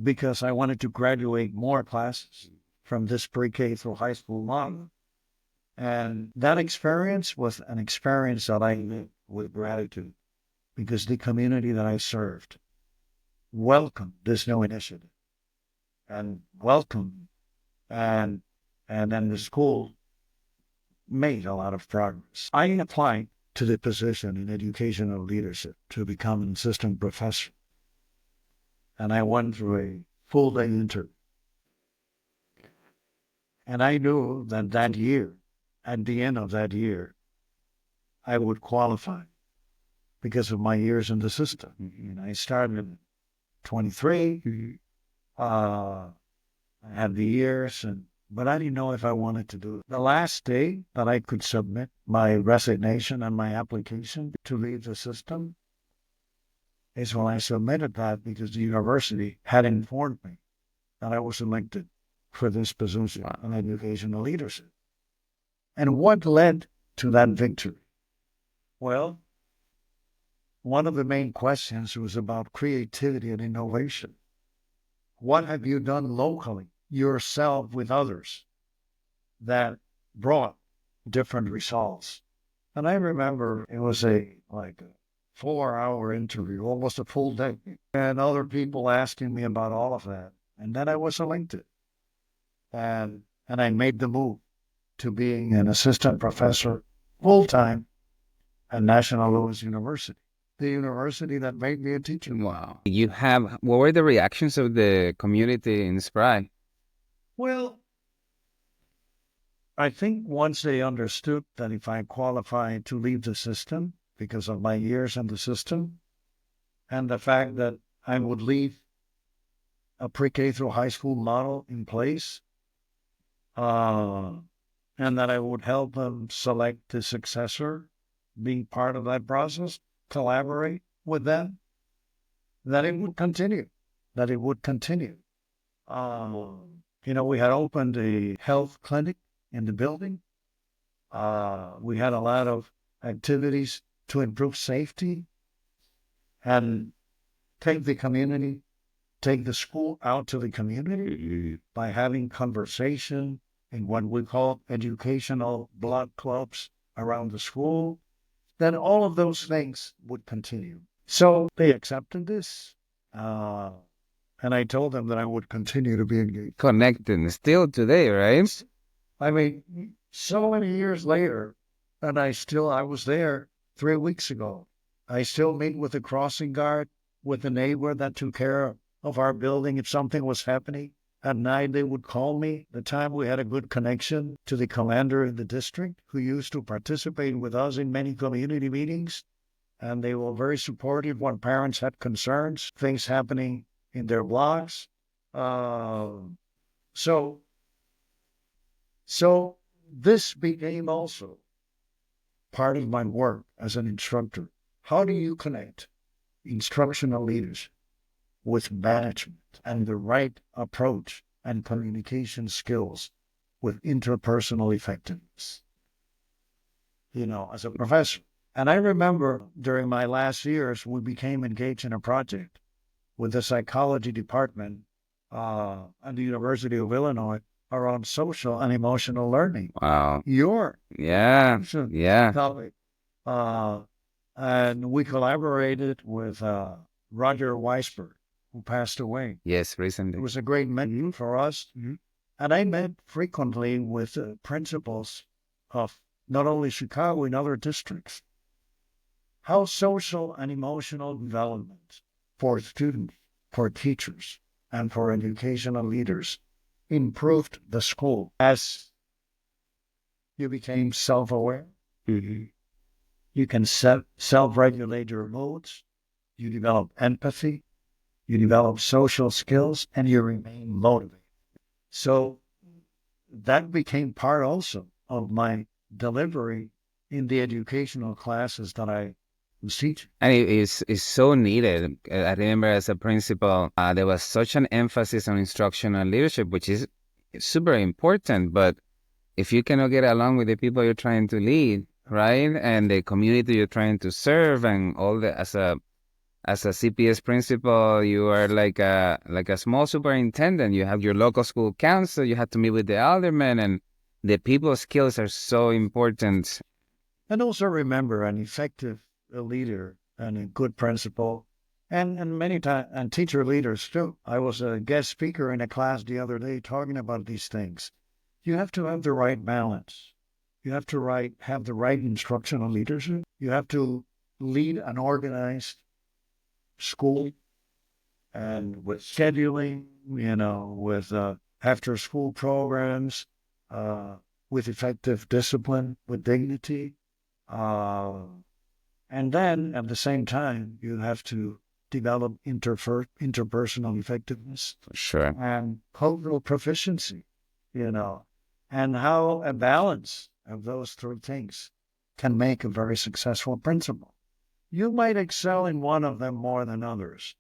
because I wanted to graduate more classes from this pre-K through high school model. And that experience was an experience that I lived with gratitude, because the community that I served welcomed this new initiative and then the school made a lot of progress. I applied to the position in educational leadership to become an assistant professor. And I went through a full-day interview. And I knew that year, at the end of that year, I would qualify because of my years in the system. And I started at 23. I had the years, but I didn't know if I wanted to do it. The last day that I could submit my resignation and my application to leave the system is when I submitted that, because the university had informed me that I was elected for this position in educational leadership. And what led to that victory? Well, one of the main questions was about creativity and innovation. What have you done locally, yourself, with others, that brought different results? And I remember it was a 4-hour interview, almost a full day, and other people asking me about all of that. And then I was elected. And I made the move to being an assistant professor full-time at National Louis University, the university that made me a teacher. Wow. What were the reactions of the community in Spry? Well, I think once they understood that if I qualified to leave the system because of my years in the system, and the fact that I would leave a pre-K through high school model in place, and that I would help them select the successor, being part of that process, collaborate with them, that it would continue. We had opened a health clinic in the building. We had a lot of activities to improve safety and take the school out to the community by having conversation in what we call educational block clubs around the school. Then all of those things would continue. So they accepted this. And I told them that I would continue to be engaged. Connecting still today, right? I mean, so many years later, and I was there 3 weeks ago I still meet with the crossing guard, with the neighbor that took care of our building if something was happening. At night, they would call me. The time we had a good connection to the commander in the district, who used to participate with us in many community meetings. And they were very supportive when parents had concerns, things happening in their blocks. So this became also part of my work as an instructor. How do you connect instructional leaders with management and the right approach and communication skills with interpersonal effectiveness? As a professor. And I remember during my last years, we became engaged in a project with the psychology department at the University of Illinois around social and emotional learning. Wow. Yeah. Topic. And we collaborated with Roger Weisberg, who passed away. Yes, recently. It was a great mentor for us. Mm-hmm. And I met frequently with principals of not only Chicago, in other districts. How social and emotional development for students, for teachers, and for educational leaders improved the school as you became self-aware. Mm-hmm. You can self-regulate your moods. You develop empathy. You develop social skills, and you remain motivated. So that became part also of my delivery in the educational classes that I was teaching. And it is so needed. I remember as a principal, there was such an emphasis on instructional leadership, which is super important. But if you cannot get along with the people you're trying to lead, right, and the community you're trying to serve, and all the as a CPS principal, you are like a small superintendent. You have your local school council. You have to meet with the aldermen, and the people skills are so important. And also remember, an effective leader and a good principal, and many times, and teacher leaders too. I was a guest speaker in a class the other day talking about these things. You have to have the right balance. You have to have the right instructional leadership. You have to lead an organized school, and with scheduling, with after school programs, with effective discipline, with dignity. And then at the same time, you have to develop interpersonal effectiveness. Sure. And cultural proficiency, and how a balance of those three things can make a very successful principal. You might excel in one of them more than others.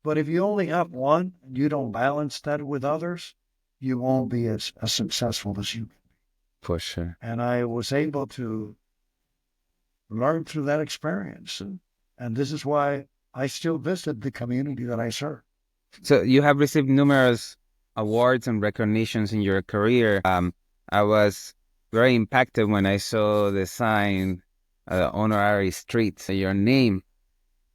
But if you only have one and you don't balance that with others, you won't be as successful as you can be. For sure. And I was able to learn through that experience. And this is why I still visit the community that I serve. So you have received numerous awards and recognitions in your career. I was very impacted when I saw the sign, honorary street, your name.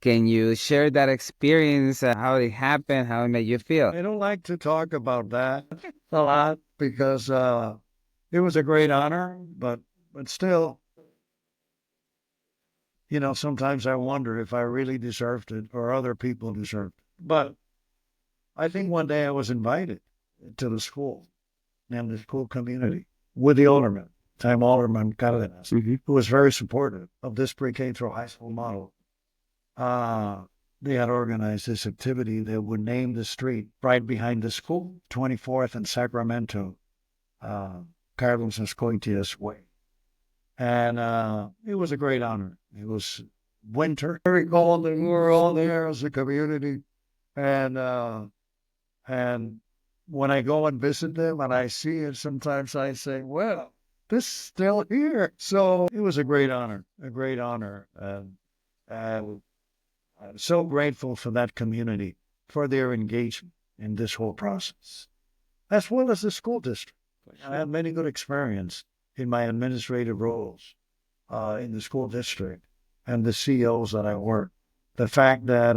Can you share that experience, how it happened, how it made you feel? I don't like to talk about that a lot because it was a great honor, but still, sometimes I wonder if I really deserved it or other people deserved it. But I think one day I was invited to the school and the school community with the alderman, time Alderman Cardenas, who was very supportive of this pre-K through high school model. They had organized this activity that would name the street right behind the school, 24th and Sacramento, Carlos Azcoitia's way. And it was a great honor. It was winter, very cold, and we were all there as a community. And when I go and visit them and I see it, sometimes I say, well, this is still here. So it was a great honor, And I'm so grateful for that community, for their engagement in this whole process, as well as the school district. I had many good experience in my administrative roles in the school district and the CEOs that I worked. The fact that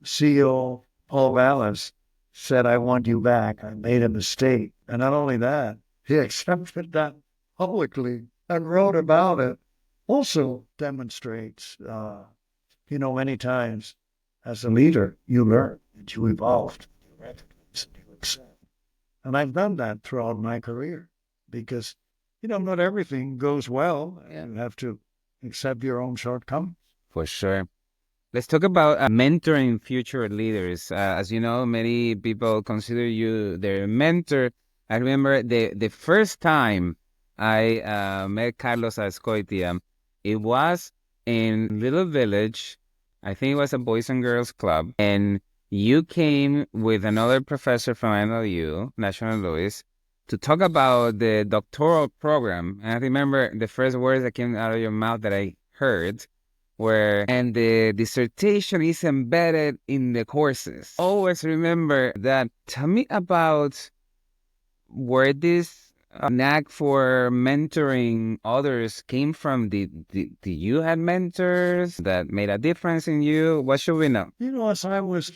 CEO Paul Vallis said, I want you back, I made a mistake. And not only that, he accepted that publicly and wrote about it also demonstrates, many times as a leader, you learn and you evolved, you recognize, and you accept. And I've done that throughout my career because, not everything goes well. Yeah. You have to accept your own shortcomings. For sure. Let's talk about mentoring future leaders. As you know, many people consider you their mentor. I remember the first time I met Carlos Azcoitia, it was in little village. I think it was a Boys and Girls Club. And you came with another professor from NLU, National Louis, to talk about the doctoral program. And I remember the first words that came out of your mouth that I heard and the dissertation is embedded in the courses. Always remember that. Tell me about where this knack for mentoring others came from. Did you have mentors that made a difference in you? What should we know? As I was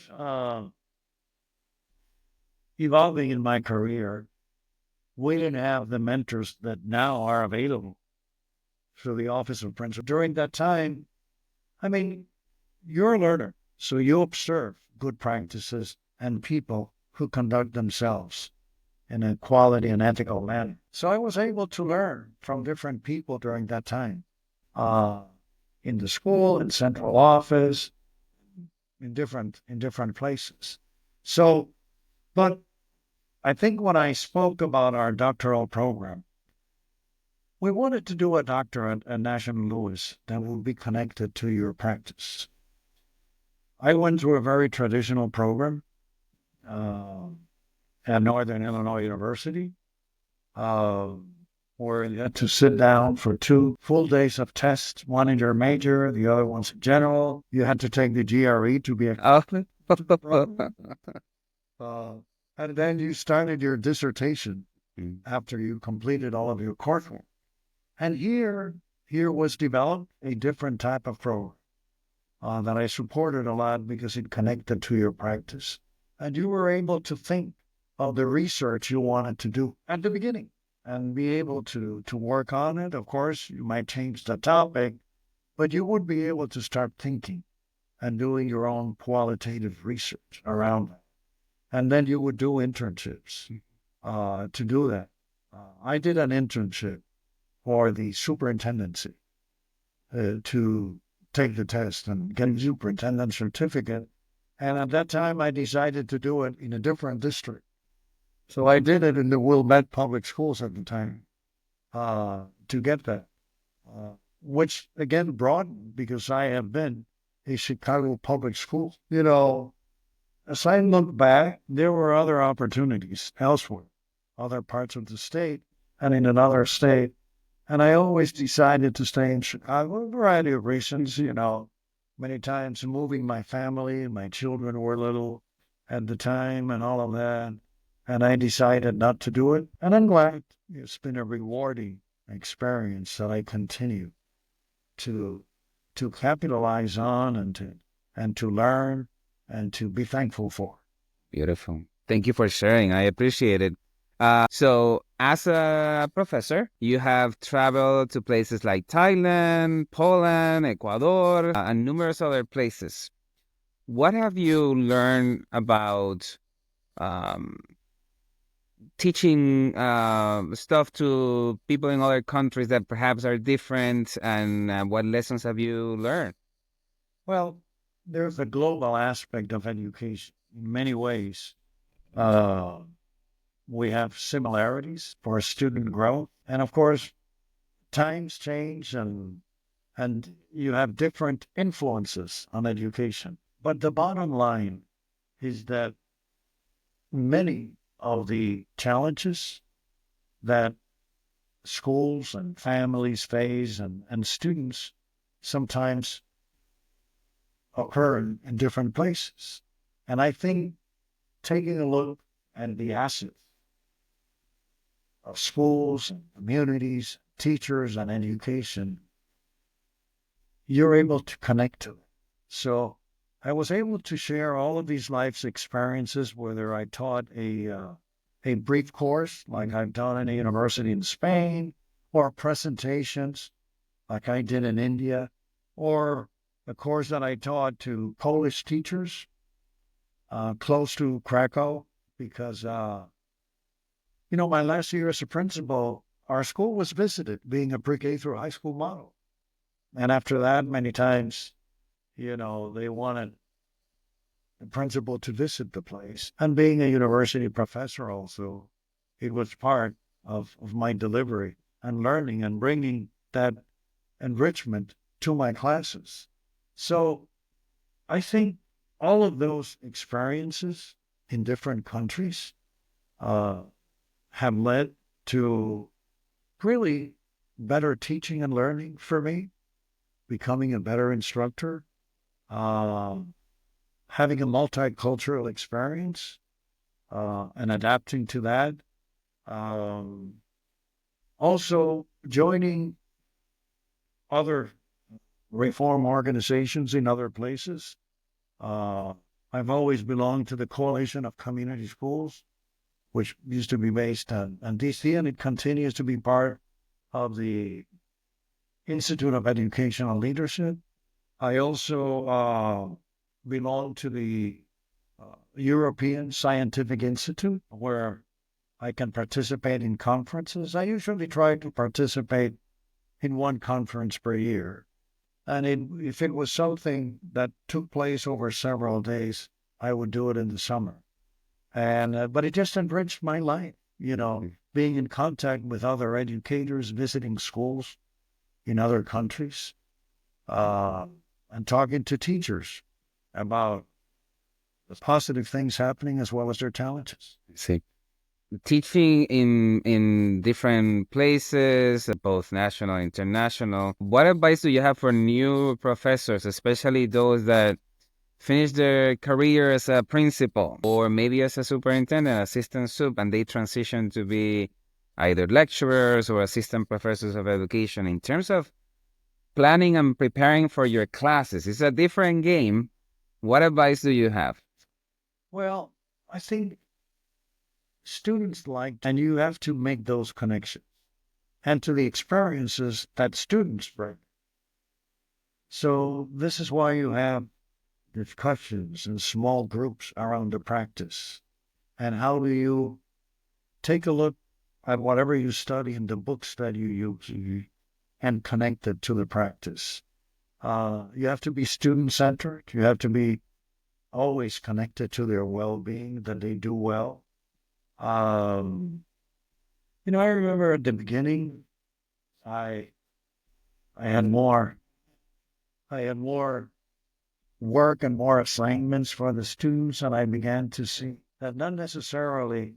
evolving in my career, we didn't have the mentors that now are available through the Office of Principal. During that time, you're a learner, so you observe good practices and people who conduct themselves in a quality and ethical manner. So I was able to learn from different people during that time, in the school, in central office, in different places. So, but I think when I spoke about our doctoral program, we wanted to do a doctorate at National Louis that would be connected to your practice. I went through a very traditional program at Northern Illinois University, where you had to sit down for 2 full days of tests, one in your major, the other one's in general. You had to take the GRE to be accepted to the program. And then you started your dissertation after you completed all of your coursework. And here was developed a different type of program that I supported a lot because it connected to your practice. And you were able to think of the research you wanted to do at the beginning and be able to work on it. Of course, you might change the topic, but you would be able to start thinking and doing your own qualitative research around that. And then you would do internships to do that. I did an internship for the superintendency to take the test and get a superintendent certificate. And at that time, I decided to do it in a different district. So I did it in the Wilmette Public Schools at the time to get that, which again broadened because I have been a Chicago public school. As I look back, there were other opportunities elsewhere, other parts of the state and in another state. And I always decided to stay in Chicago, a variety of reasons, many times moving my family, my children were little at the time and all of that. And I decided not to do it. And I'm glad it's been a rewarding experience that I continue to capitalize on and to learn and to be thankful for. Beautiful. Thank you for sharing. I appreciate it. So as a professor, you have traveled to places like Thailand, Poland, Ecuador, and numerous other places. What have you learned about teaching stuff to people in other countries that perhaps are different, and what lessons have you learned? Well, there's a global aspect of education in many ways. We have similarities for student growth. And of course, times change and you have different influences on education. But the bottom line is that many of the challenges that schools and families face and students sometimes occur in different places. And I think taking a look at the assets of schools and communities, teachers and education, you're able to connect to it. So I was able to share all of these life's experiences, whether I taught a brief course like I've done in a university in Spain, or presentations like I did in India, or a course that I taught to Polish teachers close to Krakow, because, my last year as a principal, our school was visited, being a pre-K through high school model. And after that, many times, they wanted the principal to visit the place. And being a university professor also, it was part of my delivery and learning and bringing that enrichment to my classes. So I think all of those experiences in different countries have led to really better teaching and learning for me, becoming a better instructor, having a multicultural experience, and adapting to that. Um, Also joining other reform organizations in other places. I've always belonged to the Coalition of Community Schools, which used to be based on DC, and it continues to be part of the Institute of Educational Leadership. I also belong to the European Scientific Institute, where I can participate in conferences. I usually try to participate in one conference per year. And if it was something that took place over several days, I would do it in the summer. And but it just enriched my life, being in contact with other educators, visiting schools in other countries, and talking to teachers about the positive things happening as well as their challenges. See, teaching in different places, both national and international. What advice do you have for new professors, especially those that finish their career as a principal or maybe as a superintendent, assistant sup, and they transition to be either lecturers or assistant professors of education in terms of planning and preparing for your classes? It's a different game. What advice do you have? Well, I think students and you have to make those connections and to the experiences that students bring. So this is why you have discussions in small groups around the practice. And how do you take a look at whatever you study in the books that you use and connect it to the practice? You have to be student-centered. You have to be always connected to their well-being, that they do well. I remember at the beginning, I had more work and more assignments for the students, and I began to see that not necessarily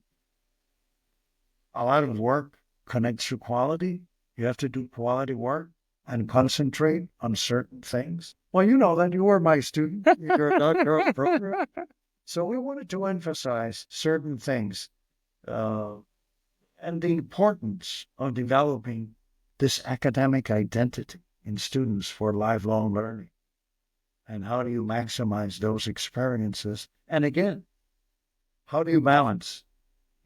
a lot of work connects to quality. You have to do quality work and concentrate on certain things. Well, you know that you were my student. You're a doctoral program. So we wanted to emphasize certain things and the importance of developing this academic identity in students for lifelong learning. And how do you maximize those experiences? And again, how do you balance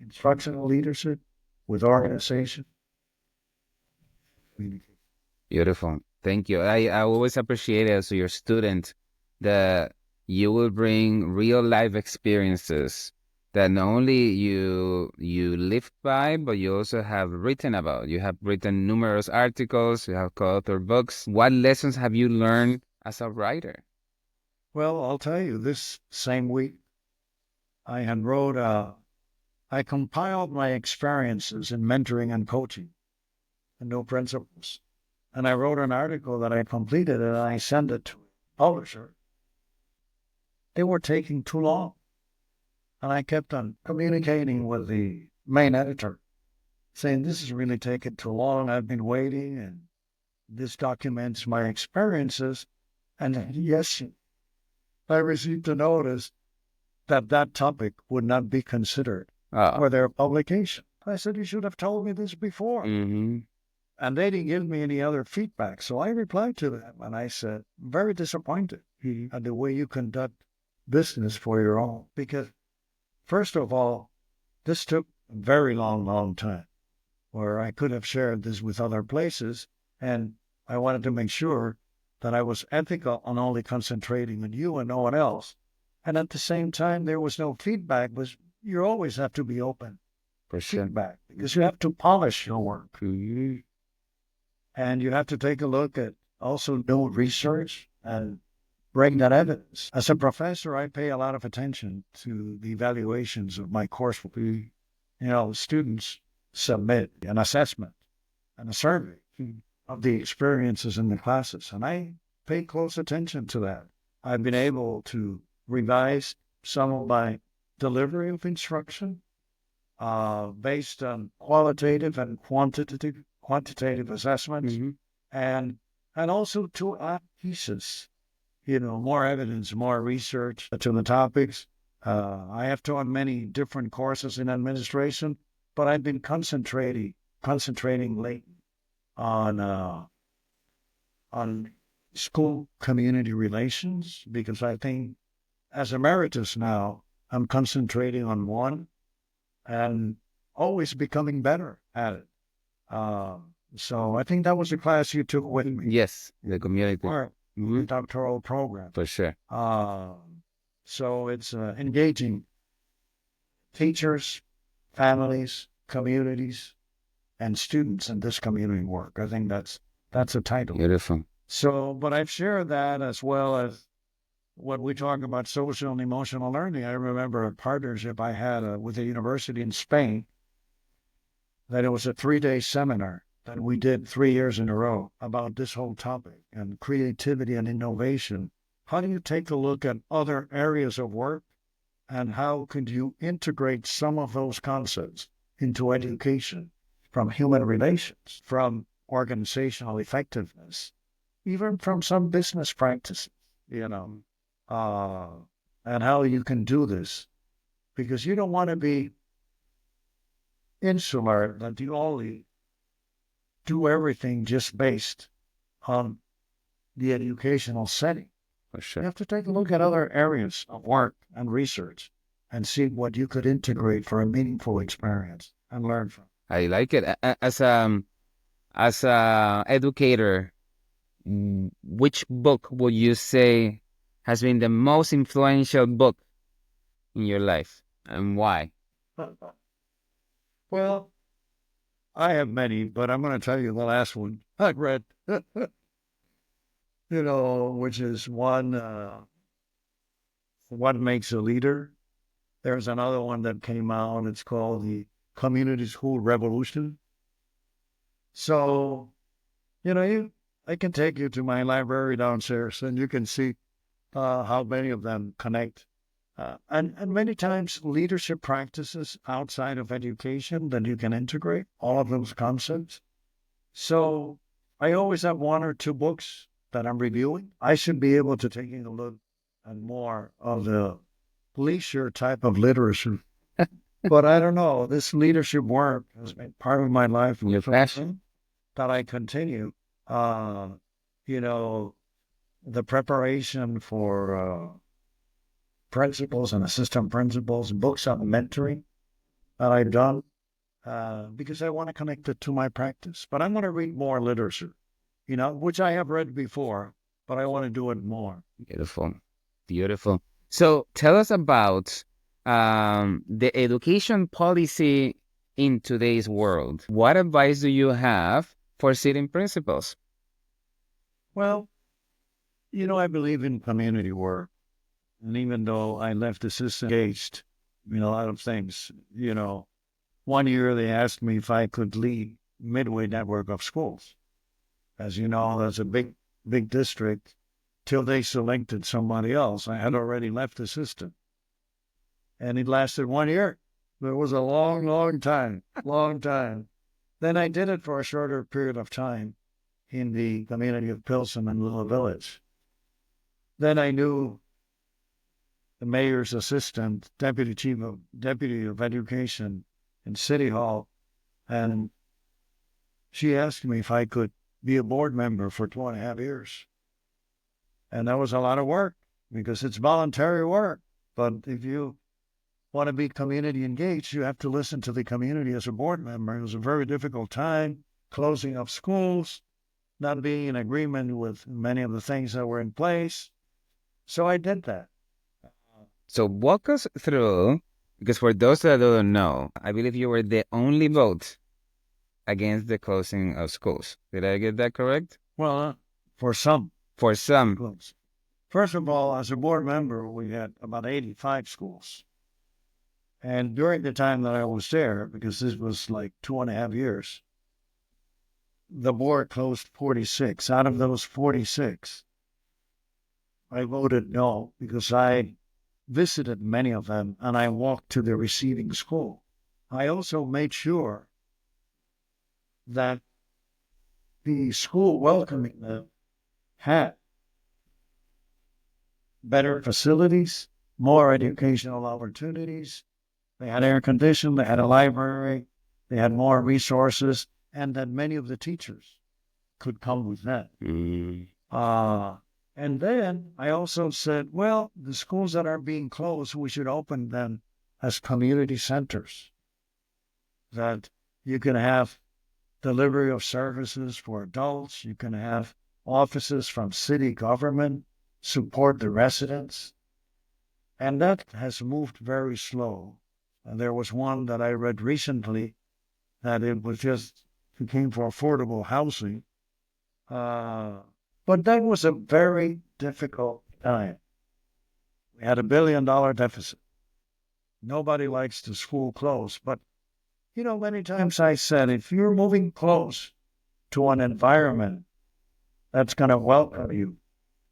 instructional leadership with organization? Beautiful. Thank you. I always appreciate it as your student that you will bring real life experiences that not only you lived by, but you also have written about. You have written numerous articles, you have co-authored books. What lessons have you learned as a writer? Well, I'll tell you, this same week, I compiled my experiences in mentoring and coaching and new principles. And I wrote an article that I completed and I sent it to a publisher. They were taking too long. And I kept on communicating with the main editor, saying, this is really taking too long. I've been waiting, and this documents my experiences. And yes, I received a notice that that topic would not be considered for their publication. I said, you should have told me this before. Mm-hmm. And they didn't give me any other feedback. So I replied to them and I said, very disappointed at the way you conduct business for your own. Because first of all, this took a very long time where I could have shared this with other places. And I wanted to make sure that I was ethical on only concentrating on you and no one else. And at the same time, there was no feedback, but you always have to be open for feedback because you have to polish your work. And you have to take a look at also new research and bring that evidence. As a professor, I pay a lot of attention to the evaluations of my coursework. Students submit an assessment and a survey of the experiences in the classes, and I pay close attention to that. I've been able to revise some of my delivery of instruction based on qualitative and quantitative assessments, and also to add pieces, more evidence, more research to the topics. I have taught many different courses in administration, but I've been concentrating lately on school community relations, because I think as emeritus now, I'm concentrating on one and always becoming better at it. So I think that was the class you took with me. Yes, the community. Or doctoral program. For sure. So it's engaging teachers, families, communities, and students in this community work. I think that's a title. Beautiful. So, but I've shared that as well as when we talk about social and emotional learning. I remember a partnership I had with a university in Spain, that it was a 3-day seminar that we did 3 years in a row about this whole topic and creativity and innovation. How do you take a look at other areas of work, and how could you integrate some of those concepts into education, from human relations, from organizational effectiveness, even from some business practices, and how you can do this, because you don't want to be insular, that you only do everything just based on the educational setting. For sure. You have to take a look at other areas of work and research and see what you could integrate for a meaningful experience and learn from. I like it. As a educator, which book would you say has been the most influential book in your life, and why? Well, I have many, but I'm going to tell you the last one I read, which is one, What Makes a Leader. There's another one that came out, it's called The Community School Revolution. So, I can take you to my library downstairs and you can see how many of them connect. And many times leadership practices outside of education that you can integrate all of those concepts. So I always have 1 or 2 books that I'm reviewing. I should be able to take a look at more of the leisure type of literature. But I don't know, this leadership work has been part of my life. Your passion. That I continue. The preparation for principals and assistant principals, books on mentoring that I've done, because I want to connect it to my practice. But I'm going to read more literature, which I have read before, but I want to do it more. Beautiful. Beautiful. So tell us about the education policy in today's world. What advice do you have for sitting principals? Well, I believe in community work. And even though I left the system engaged in a lot of things, 1 year they asked me if I could lead Midway network of schools. As you know, that's a big district. Till they selected somebody else, I had already left the system. And it lasted 1 year. It was a long time. Then I did it for a shorter period of time in the community of Pilsen and Little Village. Then I knew the mayor's assistant, deputy of education in City Hall, and she asked me if I could be a board member for 2.5 years. And that was a lot of work because it's voluntary work. But if you want to be community engaged, you have to listen to the community as a board member. It was a very difficult time, closing of schools, not being in agreement with many of the things that were in place. So I did that. So walk us through, because for those that don't know, I believe you were the only vote against the closing of schools. Did I get that correct? Well, for some. For some. Schools. First of all, as a board member, we had about 85 schools. And during the time that I was there, because this was like 2.5 years, the board closed 46. Out of those 46, I voted no because I visited many of them and I walked to the receiving school. I also made sure that the school welcoming them had better facilities, more educational opportunities. They had air conditioning, they had a library, they had more resources, and that many of the teachers could come with that. And then I also said, well, the schools that are being closed, we should open them as community centers, that you can have delivery of services for adults, you can have offices from city government, support the residents. And that has moved very slow. And there was one that I read recently that it was just became for affordable housing. But that was a very difficult time. We had $1 billion deficit. Nobody likes the school closed, but many times I said, if you're moving close to an environment that's going to welcome you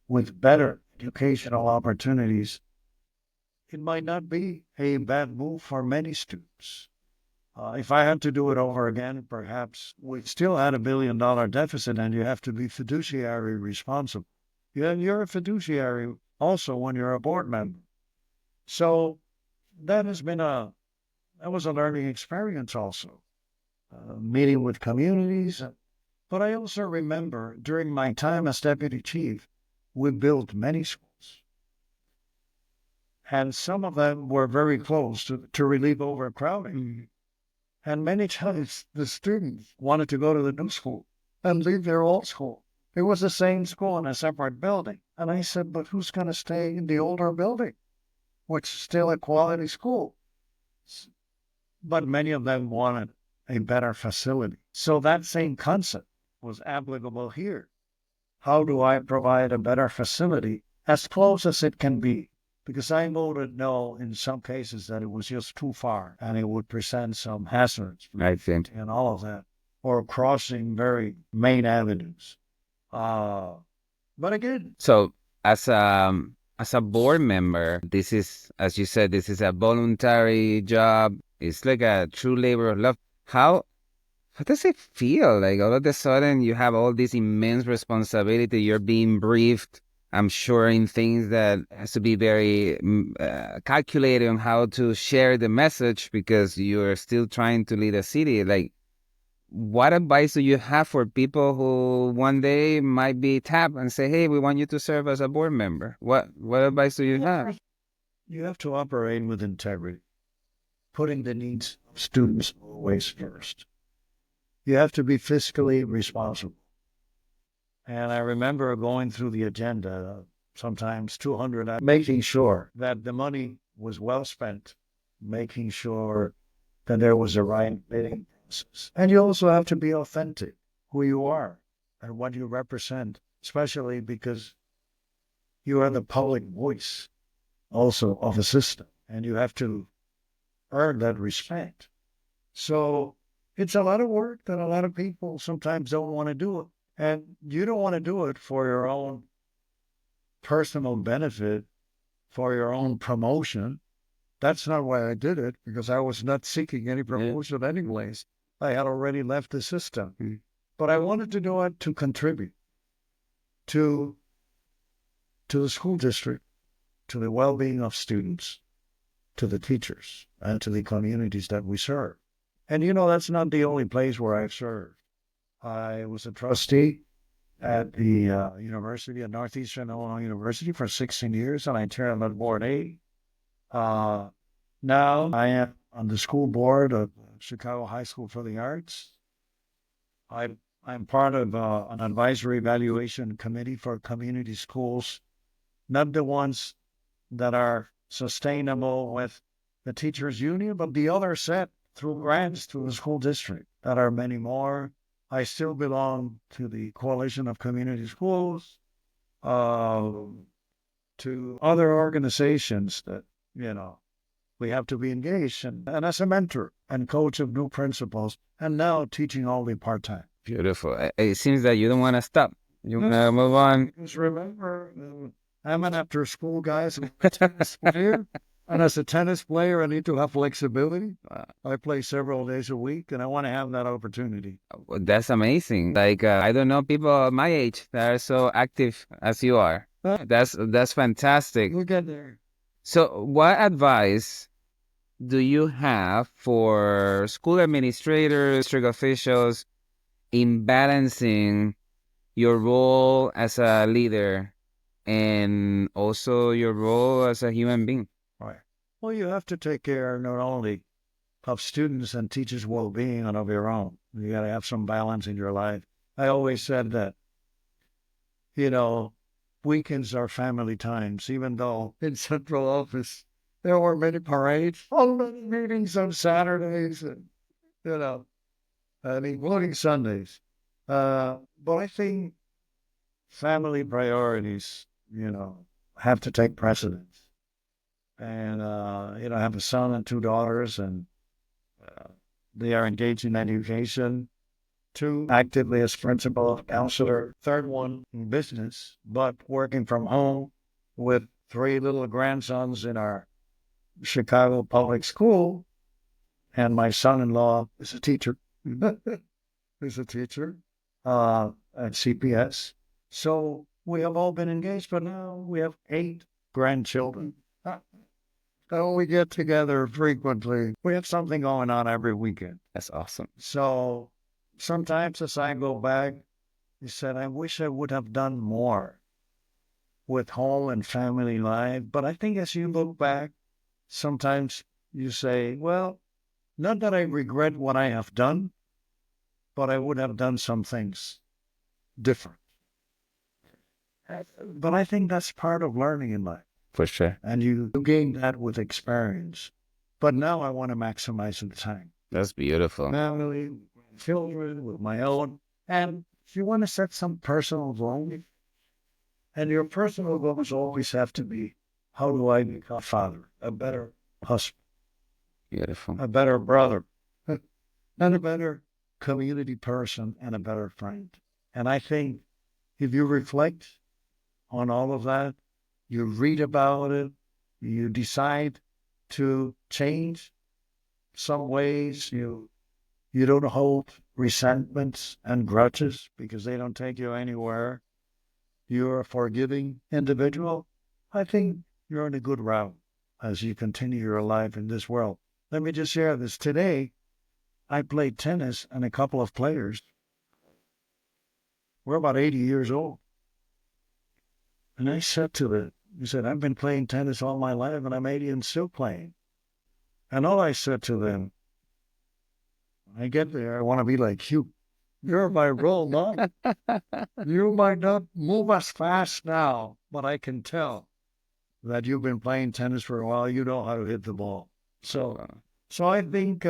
with better educational opportunities, it might not be a bad move for many students. If I had to do it over again, perhaps we still had $1 billion deficit, and you have to be fiduciary responsible. You're a fiduciary also when you're a board member. So that was a learning experience also, meeting with communities. But I also remember during my time as deputy chief, we built many schools. And some of them were very close to relieve overcrowding. And many times the students wanted to go to the new school and leave their old school. It was the same school in a separate building. And I said, but who's going to stay in the older building, which is still a quality school? But many of them wanted a better facility. So that same concept was applicable here. How do I provide a better facility as close as it can be? Because I voted no in some cases that it was just too far and it would present some hazards. I think. And all of that, or crossing very main avenues. But again. So as a board member, this is, as you said, this is a voluntary job. It's like a true labor of love. How does it feel? Like all of a sudden you have all this immense responsibility. You're being briefed, I'm sure, in things that has to be very calculated on how to share the message because you're still trying to lead a city. Like, what advice do you have for people who one day might be tapped and say, hey, we want you to serve as a board member? What advice do you have? You have to operate with integrity, putting the needs of students always first. You have to be fiscally responsible. And I remember going through the agenda, sometimes 200, making sure that the money was well spent, making sure that there was a right bidding process. And you also have to be authentic, who you are and what you represent, especially because you are the public voice also of the system, and you have to earn that respect. So it's a lot of work that a lot of people sometimes don't want to do it. And you don't want to do it for your own personal benefit, for your own promotion. That's not why I did it, because I was not seeking any promotion anyways. I had already left the system. But I wanted to do it to contribute to the school district, to the well-being of students, to the teachers, and to the communities that we serve. And that's not the only place where I've served. I was a trustee at the university, at Northeastern Illinois University, for 16 years, and I chaired on Board 8. Now I am on the school board of Chicago High School for the Arts. I I'm part of an advisory evaluation committee for community schools, not the ones that are sustainable with the teachers union, but the other set through grants to the school district. That are many more. I still belong to the Coalition of Community Schools, uh, to other organizations that, we have to be engaged in. And as a mentor and coach of new principals, and now teaching only part-time. Beautiful. It seems that you don't want to stop. You want to move on. Because remember, I'm an after-school guy, so I'm a tennis player. And as a tennis player, I need to have flexibility. I play several days a week, and I want to have that opportunity. That's amazing. Like, I don't know people my age that are so active as you are. That's fantastic. We'll get there. So, what advice do you have for school administrators, district officials in balancing your role as a leader and also your role as a human being? Right. Well, you have to take care not only of students and teachers' well-being and of your own. You got to have some balance in your life. I always said that, weekends are family times, even though in central office there were many parades, many meetings on Saturdays, and, and including Sundays. But I think family priorities, have to take precedence. And, I have a son and two daughters, and they are engaged in education. Two actively as principal, counselor. Third one in business, but working from home with three little grandsons in our Chicago public school. And my son-in-law is a teacher. Is a teacher at CPS. So we have all been engaged, but now we have 8 grandchildren. So we get together frequently. We have something going on every weekend. That's awesome. So sometimes as I go back, he said, I wish I would have done more with home and family life. But I think as you look back, sometimes you say, well, not that I regret what I have done, but I would have done some things different. But I think that's part of learning in life. For sure. And you gain that with experience. But now I want to maximize the time. That's beautiful. Family, children, with my own. And if you want to set some personal goals, and your personal goals always have to be, how do I become a father, a better husband, Beautiful. a better brother, and a better community person, and a better friend. And I think if you reflect on all of that, you read about it, you decide to change some ways, you don't hold resentments and grudges because they don't take you anywhere. You're a forgiving individual. I think you're on a good route as you continue your life in this world. Let me just share this. Today, I played tennis, and a couple of players were about 80 years old. And I said to them, he said, I've been playing tennis all my life, and I'm 80 and still playing. And all I said to them, I get there, I want to be like you. You're my role model. You might not move as fast now, but I can tell that you've been playing tennis for a while. You know how to hit the ball. So I think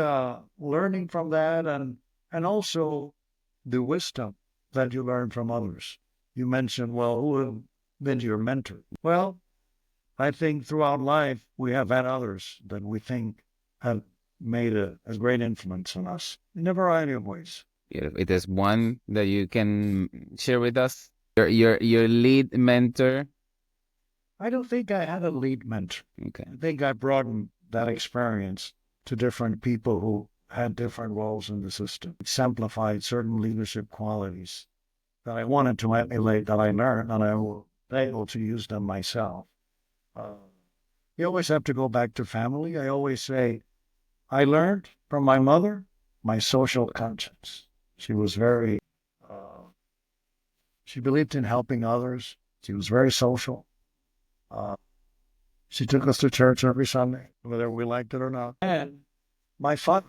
learning from that and also the wisdom that you learn from others. You mentioned, well, who have been your mentor? Well, I think throughout life, we have had others that we think have made a great influence on us in a variety of ways. It is one that you can share with us? Your lead mentor? I don't think I had a lead mentor. Okay. I think I broadened that experience to different people who had different roles in the system. Exemplified certain leadership qualities that I wanted to emulate, that I learned, and I was able to use them myself. You always have to go back to family. I always say, I learned from my mother my social conscience. She was very, she believed in helping others. She was very social. She took us to church every Sunday, whether we liked it or not. And my father,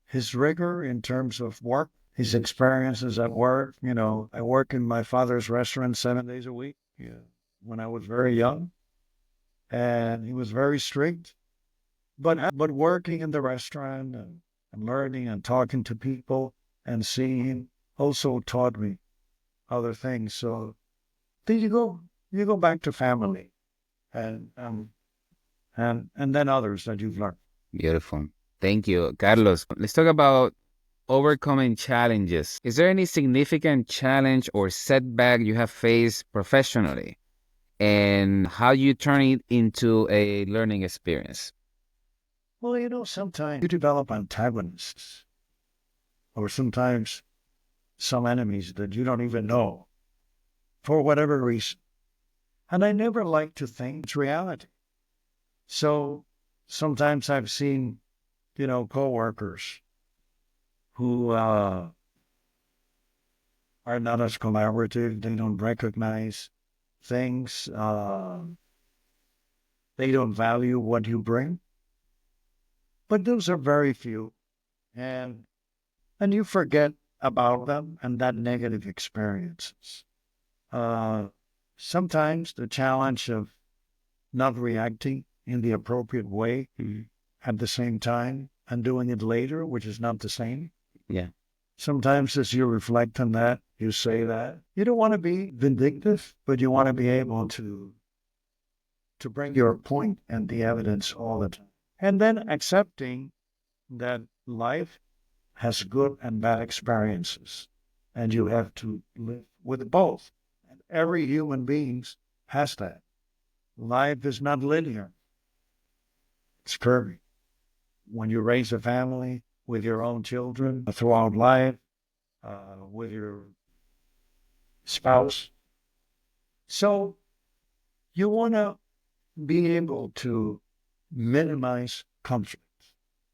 his rigor in terms of work his experiences at work. I work in my father's restaurant 7 days a week. Yeah. When I was very young, and he was very strict. But working in the restaurant and learning and talking to people and seeing him also taught me other things. So then you go back to family and then others that you've learned. Beautiful. Thank you, Carlos. Let's talk about overcoming challenges. Is there any significant challenge or setback you have faced professionally, and how you turn it into a learning experience? Well, sometimes you develop antagonists or sometimes some enemies that you don't even know for whatever reason. And I never like to think it's reality. So sometimes I've seen, coworkers who are not as collaborative. They don't recognize things. They don't value what you bring. But those are very few. And you forget about them and that negative experiences. Uh, Sometimes the challenge of not reacting in the appropriate way at the same time and doing it later, which is not the same. Yeah. Sometimes as you reflect on that, you say that you don't want to be vindictive, but you want to be able to bring your point and the evidence all the time. And then accepting that life has good and bad experiences, and you have to live with both. And every human being has that. Life is not linear. It's curvy. When you raise a family with your own children throughout life, with your spouse. So you want to be able to minimize conflict,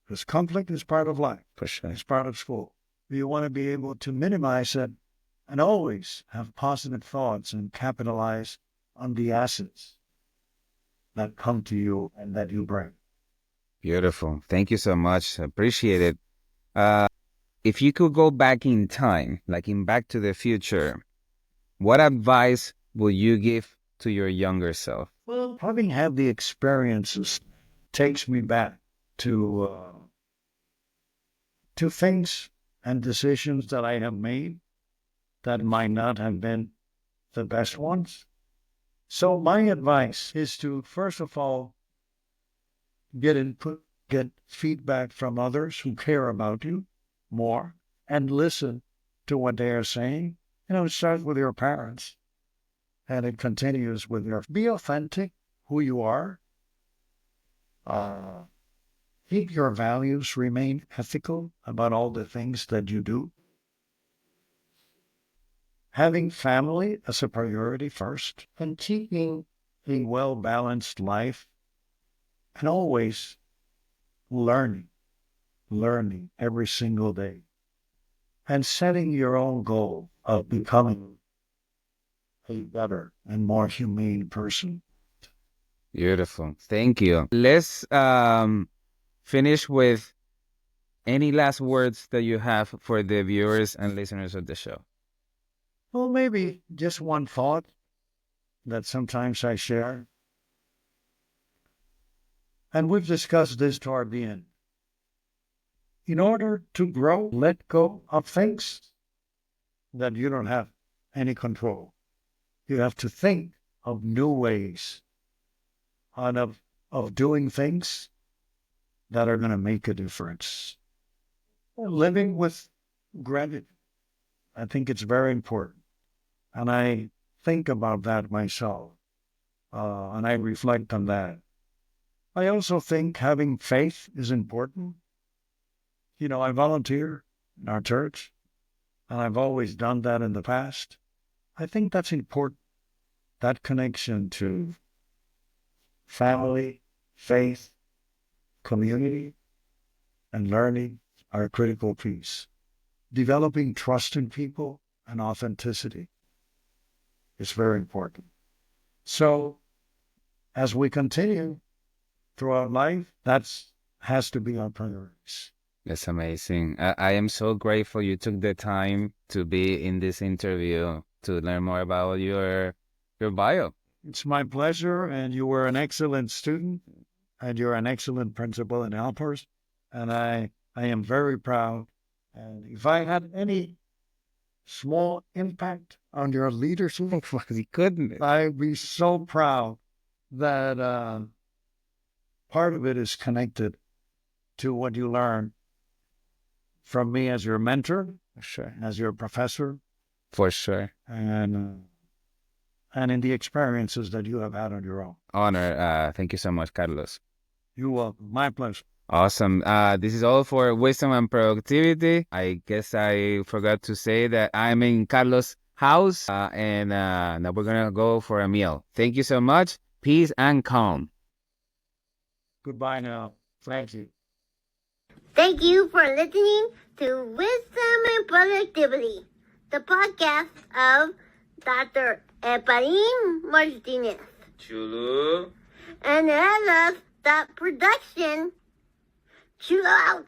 because conflict is part of life. For sure. It's part of school. You want to be able to minimize it and always have positive thoughts and capitalize on the assets that come to you and that you bring. Beautiful. Thank you so much. Appreciate it. If you could go back in time, like in Back to the Future, what advice would you give to your younger self? Well, having had the experiences takes me back to things and decisions that I have made that might not have been the best ones. So my advice is to, first of all, get input, get feedback from others who care about you more, and listen to what they are saying. It starts with your parents, and it continues with be authentic, who you are. Keep your values, remain ethical about all the things that you do. Having family as a priority first, and keeping a well-balanced life, and always learning every single day, and setting your own goal of becoming a better and more humane person. Beautiful. Thank you. Let's finish with any last words that you have for the viewers and listeners of the show. Well, maybe just one thought that sometimes I share. And we've discussed this toward the end. In order to grow, let go of things that you don't have any control. You have to think of new ways and of doing things that are going to make a difference. Living with gratitude. I think it's very important. And I think about that myself. And I reflect on that. I also think having faith is important. I volunteer in our church, and I've always done that in the past. I think that's important. That connection to family, faith, community, and learning are a critical piece. Developing trust in people and authenticity is very important. So, as we continue throughout life, that has to be our priorities. That's amazing. I am so grateful you took the time to be in this interview to learn more about your bio. It's my pleasure, and you were an excellent student, and you're an excellent principal in Alpers, and I am very proud. And if I had any small impact on your leadership, Goodness. I'd be so proud that part of it is connected to what you learn from me as your mentor, Sure. as your professor, For sure. and in the experiences that you have had on your own. Honor. Thank you so much, Carlos. You're welcome. My pleasure. Awesome. This is all for Wisdom and Productivity. I guess I forgot to say that I'm in Carlos' house, and now we're going to go for a meal. Thank you so much. Peace and calm. Goodbye now. Thank you. Thank you for listening to Wisdom and Productivity, the podcast of Dr. Efrain Martinez. Chulo. And as of that production, chill out.